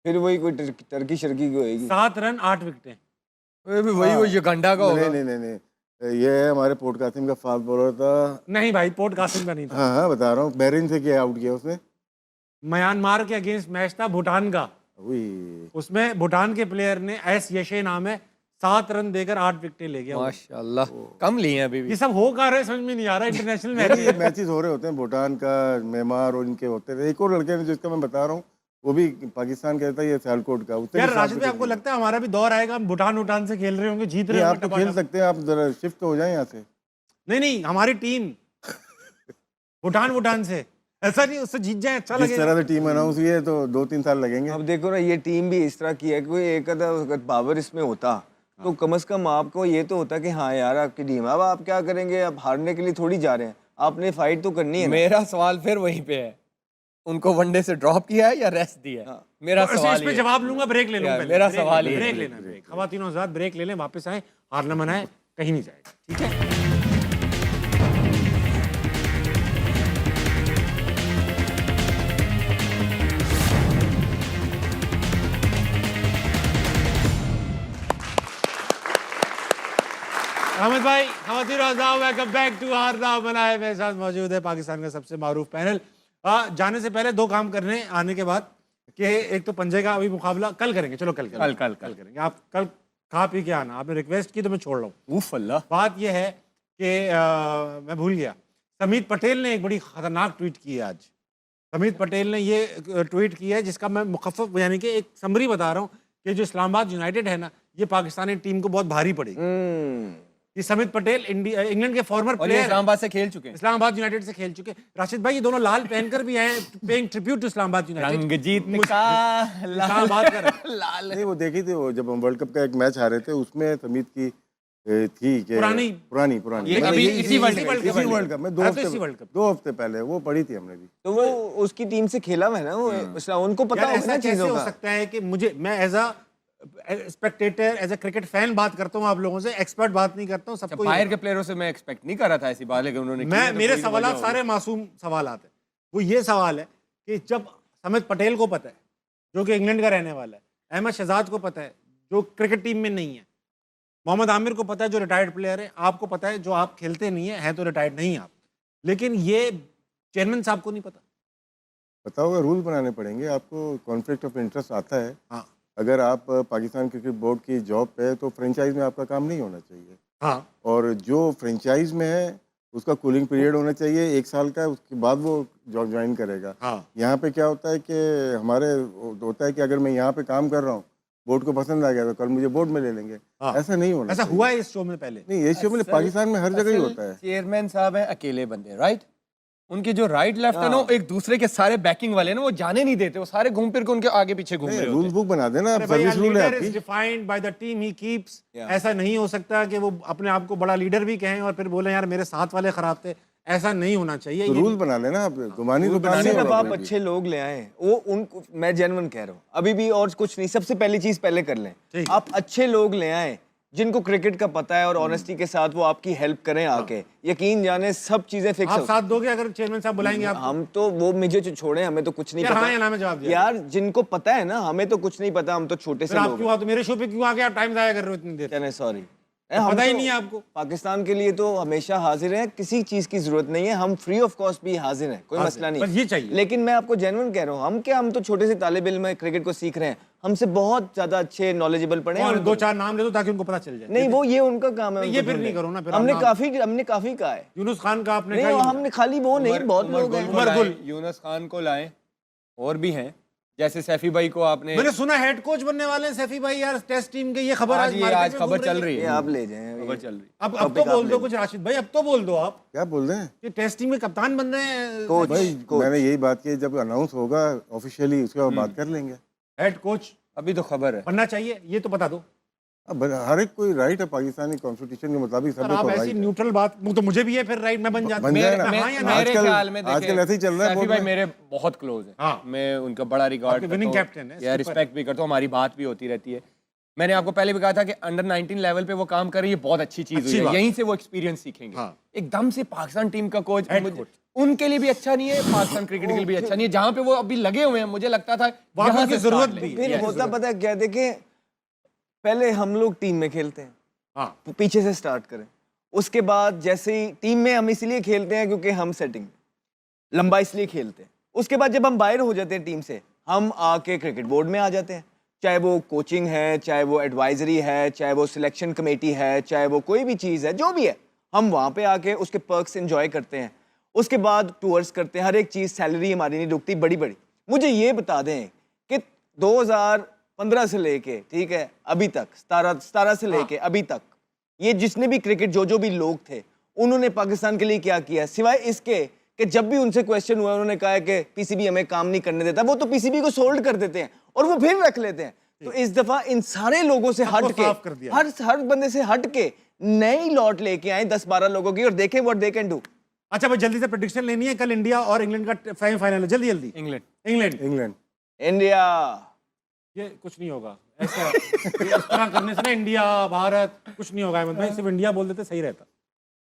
Speaker 3: फिर वही कोई टर्की शर्की की होएगी।
Speaker 1: 7 रन 8 विकेटें।
Speaker 2: वही वो युगांडा का होगा।
Speaker 4: नहीं नहीं नहीं नहीं, ये है हमारे पोर्ट कासिम का फास्ट बॉलर था।
Speaker 1: नहीं भाई, पोर्ट कासिम का नहीं था।
Speaker 4: हाँ हाँ बता रहा हूँ, बहरीन से क्या आउट किया उसने।
Speaker 1: म्यांमार के अगेंस्ट मैच था भूटान का,
Speaker 4: वही
Speaker 1: उसमें भूटान के प्लेयर ने, एस यशे नाम है, 7 रन देकर 8 विकेटें ले गया।
Speaker 2: माशाल्लाह, कम लिए हैं अभी भी।
Speaker 1: ये सब हो कहाँ रहा है समझ में नहीं आ रहा। इंटरनेशनल मैच
Speaker 4: ये मैचेस हो रहे होते हैं, भूटान का, म्यांमार और इनके होते हैं। एक और लड़के ने जिसका मैं बता रहा हूँ, वो भी पाकिस्तान का था, ये सियालकोट का। उसने
Speaker 1: यार
Speaker 4: भी
Speaker 1: राशिद
Speaker 4: 7
Speaker 1: भाई, आपको
Speaker 4: विकेट
Speaker 1: लगता है हमारा भी दौर आएगा, हम भूटान से खेल रहे होंगे, जीत रहे
Speaker 4: लिए।
Speaker 1: होंगे
Speaker 4: आप तो खेल सकते हैं, आप जरा शिफ्ट हो जाएं यहाँ से।
Speaker 1: नहीं नहीं, हमारी टीम भूटान से, ऐसा नहीं उससे जीत जाए, अच्छा
Speaker 4: जिस
Speaker 1: लगेगा।
Speaker 4: तरह से टीम अनाउंस हुई है तो 2-3 साल लगेंगे।
Speaker 3: अब देखो ना, ये टीम भी इस तरह की है, कोई एक आधा अगर पावर इसमें होता तो कम से कम आपको ये तो होता कि हाँ यार आपकी टीम है। अब आप क्या करेंगे, आप हारने के लिए थोड़ी जा रहे हैं, आपने फाइट तो करनी है ना।
Speaker 2: मेरा सवाल फिर वहीं पे है, उनको वनडे से ड्रॉप किया है या रेस्ट दिया है? मेरा
Speaker 1: तो
Speaker 2: सवाल
Speaker 1: इस पे
Speaker 2: ये
Speaker 1: जवाब लूंगा, ब्रेक ले लूंगा
Speaker 2: यार,
Speaker 1: पहले।
Speaker 2: मेरा
Speaker 1: ब्रेक
Speaker 2: सवाल
Speaker 1: लेना,
Speaker 2: ये
Speaker 1: ब्रेक
Speaker 2: है।
Speaker 1: लेना, ब्रेक। खवातीनो हज़रात ब्रेक ले लें, वापस आए, हार न मनाए, कहीं नहीं जाएगा, ठीक है। अहमद भाई, खवातीनो हज़रात, वेलकम बैक टू हार ना मनाए। मेरे साथ मौजूद है पाकिस्तान का सबसे मारूफ पैनल। जाने से पहले 2 काम करने आने के बाद, कि एक तो पंजे का अभी मुकाबला कल करेंगे, चलो कल करेंगे। आप कल खा पी के आना, आपने रिक्वेस्ट की तो मैं छोड़ रहा हूँ।
Speaker 2: उफ अल्लाह।
Speaker 1: बात यह है कि मैं भूल गया, समीत पटेल ने एक बड़ी खतरनाक ट्वीट की है आज। समीत पटेल ने ये ट्वीट की है जिसका मैं मुखफ़फ़ यानी कि एक समरी बता रहा हूँ कि जो इस्लामाबाद यूनाइटेड है ना, ये पाकिस्तानी टीम को बहुत भारी पड़ेगी। ये समीत पटेल इंग्लैंड के फॉर्मर
Speaker 2: और ये
Speaker 1: प्लेयर,
Speaker 2: इस्लामाबाद से खेल चुके हैं।
Speaker 1: इस्लामाबाद यूनाइटेड से खेल चुके। राशिद भाई, ये दोनों लाल पहनकर भी आए, paying tribute to Islamabad United.
Speaker 2: रंग जीत का
Speaker 1: इस्लामाबाद का रंग।
Speaker 2: लाल।
Speaker 4: नहीं, वो देखी थी, वो जब हम वर्ल्ड कप का एक मैच हारे थे, उसमें समीत की थी कि
Speaker 1: पुरानी
Speaker 2: ये
Speaker 4: मैंने
Speaker 2: अभी
Speaker 4: ये-
Speaker 2: इसी वर्ल्ड कप
Speaker 4: इसी वर्ल्ड कप में 2
Speaker 1: हाँ, तो इसी वर्ल्ड कप।
Speaker 4: हफ्ते पहले वो पढ़ी थी हमने भी।
Speaker 3: तो वो उसकी टीम से खेला हुआ है ना, वो उनको पता
Speaker 1: यार
Speaker 3: होगा
Speaker 1: ऐसा
Speaker 3: ना
Speaker 1: कैसे
Speaker 3: चीजों
Speaker 1: हो
Speaker 3: का।
Speaker 1: सकता है कि मैं as a spectator, as a cricket fan बात करता हूँ आप लोगों से, एक्सपर्ट बात नहीं करता हूँ। सबको
Speaker 2: बाहर के प्लेयरों से मैं एक्सपेक्ट नहीं कर रहा था ऐसी बात, लेकिन उन्होंने की है, तो
Speaker 1: मेरे
Speaker 2: कोई
Speaker 1: सवाल
Speaker 2: वजह होगी।
Speaker 1: सारे मासूम सवाल हैं। वो ये सवाल है कि जब समीत पटेल को पता है, जो कि इंग्लैंड का रहने वाला है, अहमद शहजाद को पता है, जो क्रिकेट टीम में नहीं है। मोहम्मद आमिर को पता है जो रिटायर्ड प्लेयर है, आपको पता है जो आप खेलते नहीं है तो रिटायर्ड नहीं आप, लेकिन ये चेयरमैन साहब को नहीं पता।
Speaker 4: पता होगा, रूल बनाने पड़ेंगे आपको। कॉन्फ्लिक्ट ऑफ इंटरेस्ट आता है।
Speaker 1: हाँ
Speaker 4: अगर आप पाकिस्तान क्रिकेट बोर्ड की जॉब पे है तो फ्रेंचाइज में आपका काम नहीं होना चाहिए।
Speaker 1: हाँ
Speaker 4: और जो फ्रेंचाइज में है उसका कूलिंग पीरियड होना चाहिए 1 साल का, उसके बाद वो जॉब ज्वाइन करेगा।
Speaker 1: हाँ
Speaker 4: यहाँ पे क्या होता है कि हमारे होता है कि अगर मैं यहाँ पे काम कर रहा हूँ, बोर्ड को पसंद आ गया तो कल मुझे बोर्ड में ले लेंगे।
Speaker 1: हाँ।
Speaker 4: ऐसा नहीं होना
Speaker 1: ऐसा
Speaker 4: चाहिए।
Speaker 1: हुआ है इस शो में पहले?
Speaker 4: नहीं, ये शो में पाकिस्तान में हर जगह ही होता है।
Speaker 2: चेयरमैन साहब हैं अकेले बंदे, राइट? उनके जो राइट लेफ्ट है ना, वो एक दूसरे के सारे बैकिंग वाले ना, वो जाने नहीं देते, वो सारे घूम फिर के उनके आगे पीछे घूम रहे
Speaker 4: रूल
Speaker 2: होते हैं।
Speaker 4: बुक बना देना,
Speaker 1: अरे भैया,
Speaker 4: सर्विस रूल है
Speaker 1: leader is
Speaker 4: आपकी।
Speaker 1: defined by the team he keeps।
Speaker 3: Yeah.
Speaker 1: ऐसा नहीं हो सकता कि वो अपने आप को बड़ा लीडर भी कहें और फिर बोले यार मेरे साथ वाले खराब थे। ऐसा नहीं होना चाहिए।
Speaker 4: तो
Speaker 1: ये
Speaker 4: रूल बना लेना आप, गुमानी तो काम नहीं
Speaker 3: सिर्फ
Speaker 4: होगा
Speaker 3: आप
Speaker 4: कोई भी।
Speaker 3: अच्छे लोग ले आए, वो उनको मैं जेन्युइन कह रहा हूँ अभी भी, और कुछ नहीं। सबसे पहली चीज पहले कर लें,
Speaker 1: ठीक।
Speaker 3: आप अच्छे लोग ले आए जिनको क्रिकेट का पता है और ऑनेस्टी के साथ वो आपकी हेल्प करें आके। यकीन जाने सब चीजें फिक्स
Speaker 1: आप साथ दोगे अगर चेयरमैन साहब बुलाएंगे आप?
Speaker 3: हम तो वो मुझे छोड़े, हमें तो कुछ नहीं
Speaker 1: यार हाँ
Speaker 3: पता
Speaker 1: या ना में जवाब दिया।
Speaker 3: यार। जिनको पता है ना, हमें तो कुछ नहीं पता, हम तो छोटे से
Speaker 1: फिर आप
Speaker 3: लोग
Speaker 1: क्यों आते मेरे शो पे, क्यों आके आप टाइम जाया कर रहे हो इतनी देर?
Speaker 3: हैं। सॉरी,
Speaker 1: पता ही नहीं है आपको।
Speaker 3: पाकिस्तान के लिए तो हमेशा हाजिर है, किसी चीज की जरूरत नहीं है, हम फ्री ऑफ कॉस्ट भी हाजिर हैं, कोई
Speaker 1: हाजिर,
Speaker 3: मसला नहीं।
Speaker 1: बस ये चाहिए।
Speaker 3: लेकिन मैं आपको जेन्युइन कह रहा हूँ, हम तो छोटे से तालिब इल्म में क्रिकेट को सीख रहे हैं, हमसे बहुत ज्यादा अच्छे नॉलेजेबल पढ़े हैं।
Speaker 1: और
Speaker 3: और
Speaker 1: 2-4 नाम ले दो ताकि उनको पता चल जाए।
Speaker 3: नहीं, वो ये उनका काम है।
Speaker 1: नहीं,
Speaker 3: उनको
Speaker 1: ये फिर
Speaker 3: ढूंढने।
Speaker 1: नहीं करो ना, फिर
Speaker 3: हमने
Speaker 1: आप
Speaker 3: काफी कहा है।
Speaker 1: यूनुस खान का आपने
Speaker 3: नहीं,
Speaker 1: कहा ही नहीं।
Speaker 3: हमने खाली वो नहीं, बहुत लोग हैं।
Speaker 1: उमर गुल।
Speaker 2: यूनुस खान को लाएं, और भी हैं, जैसे सैफी भाई को आपने।
Speaker 1: मैंने सुना हेड कोच बनने वाले हैं सैफी भाई यार टेस्ट टीम के। ये खबर
Speaker 2: आज ये
Speaker 1: मार्केट
Speaker 2: आज
Speaker 1: में
Speaker 2: खबर
Speaker 1: घूम
Speaker 2: चल रही
Speaker 3: ये
Speaker 2: है,
Speaker 3: आप ले जाएं,
Speaker 2: खबर चल रही है।
Speaker 1: अब तो
Speaker 3: टॉपिक आप
Speaker 1: बोल
Speaker 3: ले
Speaker 1: दो
Speaker 3: लें।
Speaker 1: कुछ राशिद भाई, अब तो बोल दो आप
Speaker 4: क्या बोल रहे हैं
Speaker 1: कि टेस्ट टीम में कप्तान बन रहे हैं
Speaker 3: कोच।
Speaker 4: भाई? मैंने यही बात की, जब अनाउंस होगा ऑफिशियली उसके बाद बात कर लेंगे।
Speaker 1: हेड कोच
Speaker 2: अभी तो खबर है।
Speaker 1: बनना चाहिए, ये तो बता दो।
Speaker 4: अब हर एक कोई राइट है पाकिस्तानी कॉन्स्टिट्यूशन के मुताबिक,
Speaker 1: सर
Speaker 4: सबको
Speaker 1: आप
Speaker 4: तो
Speaker 1: ऐसी
Speaker 4: राइट है।
Speaker 1: न्यूट्रल बात, तो मुझे भी है फिर राइट, मैं बन जाता
Speaker 4: बन जाए ना।
Speaker 1: हाँ या ना?
Speaker 2: मेरे
Speaker 4: आजकल-
Speaker 2: ख्याल में
Speaker 4: आजकल ऐसे ही चल रहा है
Speaker 2: सैफी
Speaker 4: बोर्ड
Speaker 2: भाई
Speaker 4: में।
Speaker 2: मेरे बहुत क्लोज है।
Speaker 1: हाँ।
Speaker 2: मैं उनका बड़ा रिगार्ड
Speaker 1: आपके winning captain है,
Speaker 2: या
Speaker 1: skipper
Speaker 2: रिस्पेक्ट भी करता हूँ, हमारी बात भी होती रहती है। मैंने आपको पहले भी कहा था कि अंडर 19 लेवल पे वो काम कर रही है, बहुत अच्छी चीज
Speaker 1: अच्छी
Speaker 2: हुई
Speaker 1: बात।
Speaker 2: है, यहीं से वो एक्सपीरियंस सीखेंगे।
Speaker 1: हाँ।
Speaker 2: एकदम से पाकिस्तान टीम का कोच
Speaker 1: Head coach।
Speaker 2: उनके लिए भी अच्छा नहीं है, पाकिस्तान क्रिकेट के लिए भी अच्छा नहीं है। जहाँ पे वो अभी लगे हुए हैं, मुझे लगता था
Speaker 1: वहाँ
Speaker 2: यहाँ
Speaker 1: पे
Speaker 2: से
Speaker 1: जरूरत
Speaker 2: start लें।
Speaker 1: भी है।
Speaker 3: फिर
Speaker 1: Yes,
Speaker 3: होता पता है क्या, देखें पहले हम लोग टीम में खेलते हैं,
Speaker 1: हाँ
Speaker 3: पीछे से स्टार्ट करें। उसके बाद जैसे ही टीम में हम इसलिए खेलते हैं क्योंकि हम सेटिंग लंबा इसलिए खेलते हैं। उसके बाद जब हम बाहर हो जाते हैं टीम से, हम आके क्रिकेट बोर्ड में आ जाते हैं, चाहे वो कोचिंग है, चाहे वो एडवाइजरी है, चाहे वो सिलेक्शन कमेटी है, चाहे वो कोई भी चीज़ है, जो भी है, हम वहाँ पे आके उसके पर्क्स एंजॉय करते हैं। उसके बाद टूर्स करते हैं, हर एक चीज़, सैलरी हमारी नहीं रुकती बड़ी बड़ी। मुझे ये बता दें कि 2015 से लेके, ठीक है, अभी तक 17 से लेके अभी तक, ये जितने भी क्रिकेट जो भी लोग थे, उन्होंने पाकिस्तान के लिए क्या किया, सिवाय इसके कि जब भी उनसे क्वेश्चन हुआ उन्होंने कहा है कि पीसीबी हमें काम नहीं करने देता। वो तो पीसीबी को सोल्ड कर देते हैं और वो फिर रख लेते हैं। तो इस दफा इन सारे लोगों से हट के,
Speaker 1: साफ कर दिया।
Speaker 3: हर बंदे से हट के नई लॉट लेके आए 10-12 लोगों की, और देखें व्हाट दे कैन डू।
Speaker 1: अच्छा भाई, जल्दी से प्रेडिक्शन लेनी है। कल इंडिया और इंग्लैंड का सेमीफाइनल है, जल्दी जल्दी।
Speaker 2: इंग्लैंड
Speaker 1: इंग्लैंड
Speaker 3: इंडिया
Speaker 1: ये कुछ नहीं होगा ऐसा ये इस तरह करने से ना, इंडिया भारत कुछ नहीं होगा। अहमद भाई सिर्फ इंडिया बोल देते सही रहता।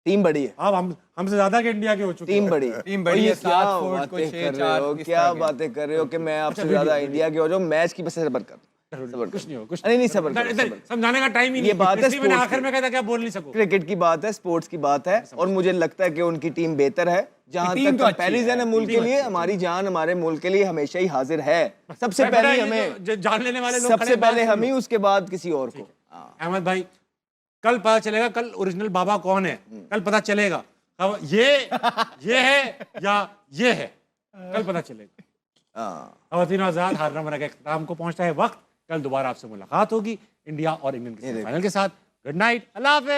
Speaker 3: टीम बड़ी है,
Speaker 1: अब हमसे ज्यादा के इंडिया के हो चुके
Speaker 3: टीम
Speaker 1: हैं।
Speaker 3: बड़ी है।
Speaker 2: टीम बड़ी
Speaker 3: और ये
Speaker 2: है, 7 फुट,
Speaker 3: बातें
Speaker 2: कोई 6,
Speaker 3: कर रहे हो,
Speaker 2: 4 इस
Speaker 3: क्या
Speaker 2: तरह के।
Speaker 3: बातें कर रहे हो कि मैं आपसे ज्यादा इंडिया के हो जाऊं। मैच की बस सबर कर,
Speaker 1: कुछ नहीं होगा, कुछ
Speaker 3: नहीं सबर
Speaker 1: इधर-
Speaker 3: करो,
Speaker 1: इधर
Speaker 3: सबर।
Speaker 1: समझाने का टाइम ही
Speaker 3: ये
Speaker 1: नहीं।
Speaker 3: बात है
Speaker 1: इसलिए मैंने
Speaker 3: स्पोर्ट्स
Speaker 1: आखिर
Speaker 3: की।
Speaker 1: में कहता क्या बोल नहीं सकूं।
Speaker 3: क्रिकेट की बात है, स्पोर्ट्स की बात है, और मुझे लगता है कि उनकी टीम बेहतर है। जहां
Speaker 2: टीम
Speaker 3: तक
Speaker 2: तो अच्छी
Speaker 3: कंपैरिजन है
Speaker 2: है,
Speaker 3: मुल्क के लिए, हमारी जान हमारे मुल्क के लिए हमेशा ही हाजिर है। सबसे पहले
Speaker 1: ये
Speaker 3: हमें,
Speaker 1: जो जान लेने वाले लोग खड़े
Speaker 3: सबसे
Speaker 1: हैं, बात
Speaker 3: पहले
Speaker 1: सुन
Speaker 3: हम
Speaker 1: लो।
Speaker 3: ही, उसके बाद किसी और को। हाँ।
Speaker 1: अहमद भाई कल पता चलेगा, कल ओरिजिनल बाबा कौन है, कल पता चलेगा। अब ये है या ये है, कल पता चलेगा।
Speaker 3: हाँ।
Speaker 1: खवातीन आजाद, हारना मना के इख्तिताम को पहुंचता है वक्त। कल दोबारा आपसे मुलाकात होगी इंडिया और इंग्लैंड के सेमीफाइनल के साथ। गुड नाइट, अल्लाह हाफिज।